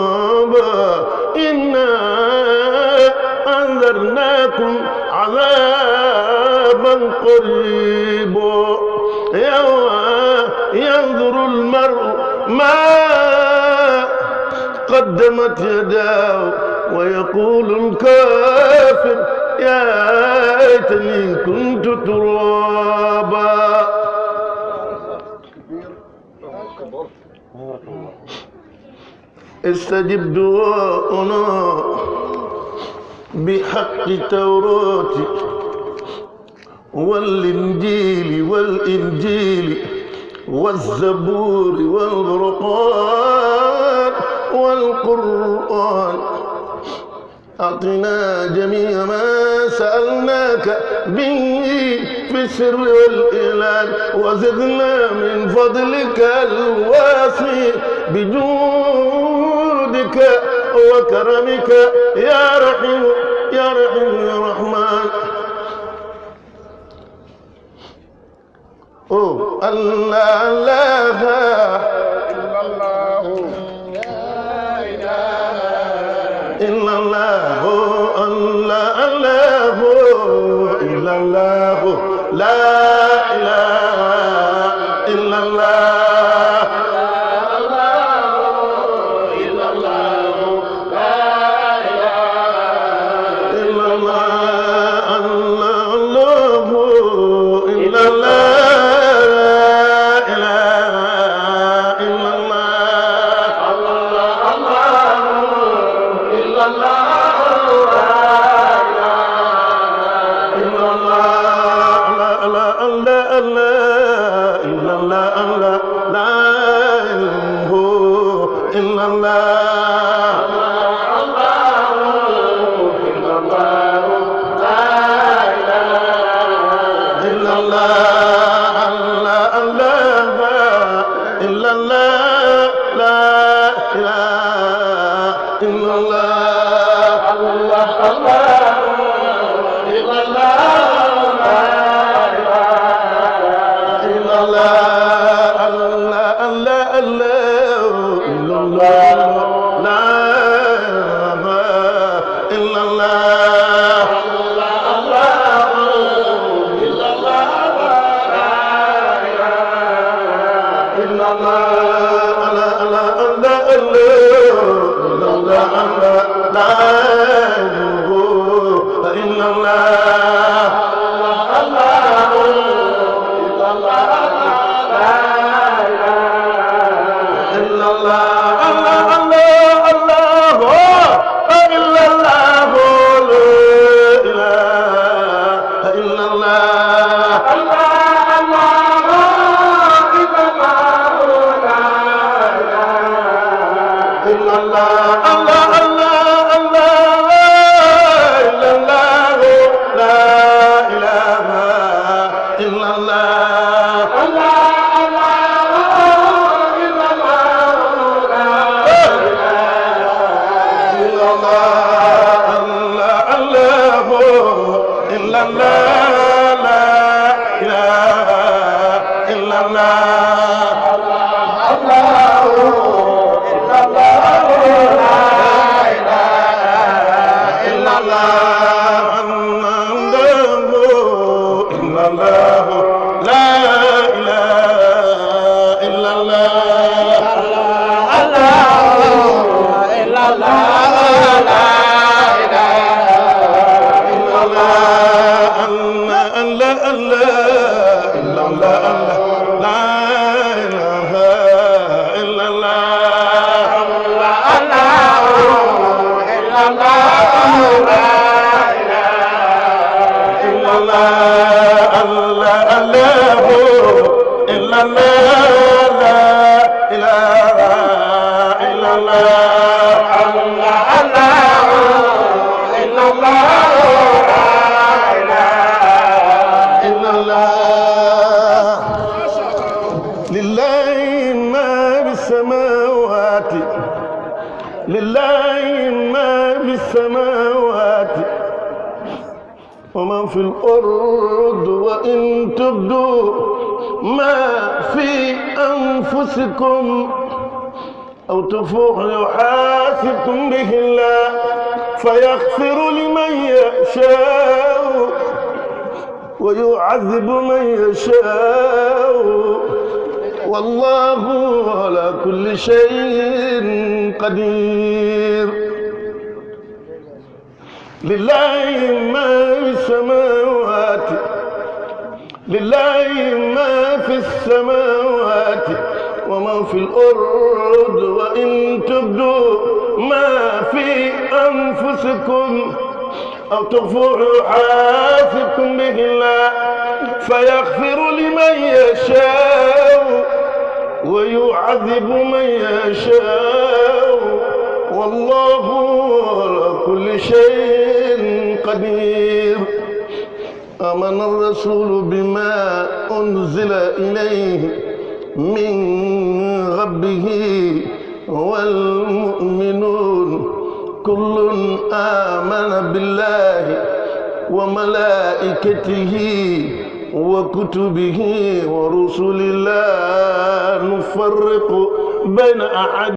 Speaker 6: مآبا. إنا أنذرناكم عذابا قريبا يوم ينظر المرء ما قدمت يداه ويقول الكافر يا ليتني كنت ترابا. استجب دعاؤنا بحق التوراة والإنجيل والزبور والفرقان والقرآن. أعطنا جميع ما سألناك به في السر والإعلان وزدنا من فضلك الواسع بجودك وكرمك يا رحيم يا رحيم يا رحمن. الله الله إلا الله إلا الله الله الله إلا الله لا إله إلا الله إلا الله لا إله إلا الله الله إلا الله Allah ومن في الأرض وإن تبدوا ما في أنفسكم أو تخفوه يحاسبكم به الله فيغفر لمن يشاء ويعذب من يشاء والله على كل شيء قدير. لله ما في السماوات لله ما في السماوات وما في الأرض وإن تبدوا ما في أنفسكم أو تخفوه يحاسبكم به الله فيغفر لمن يشاء ويعذب من يشاء والله على كل شيء قدير. آمن الرسول بما أنزل إليه من ربه والمؤمنون كل آمن بالله وملائكته وكتبه ورسله لا نفرق بين أحد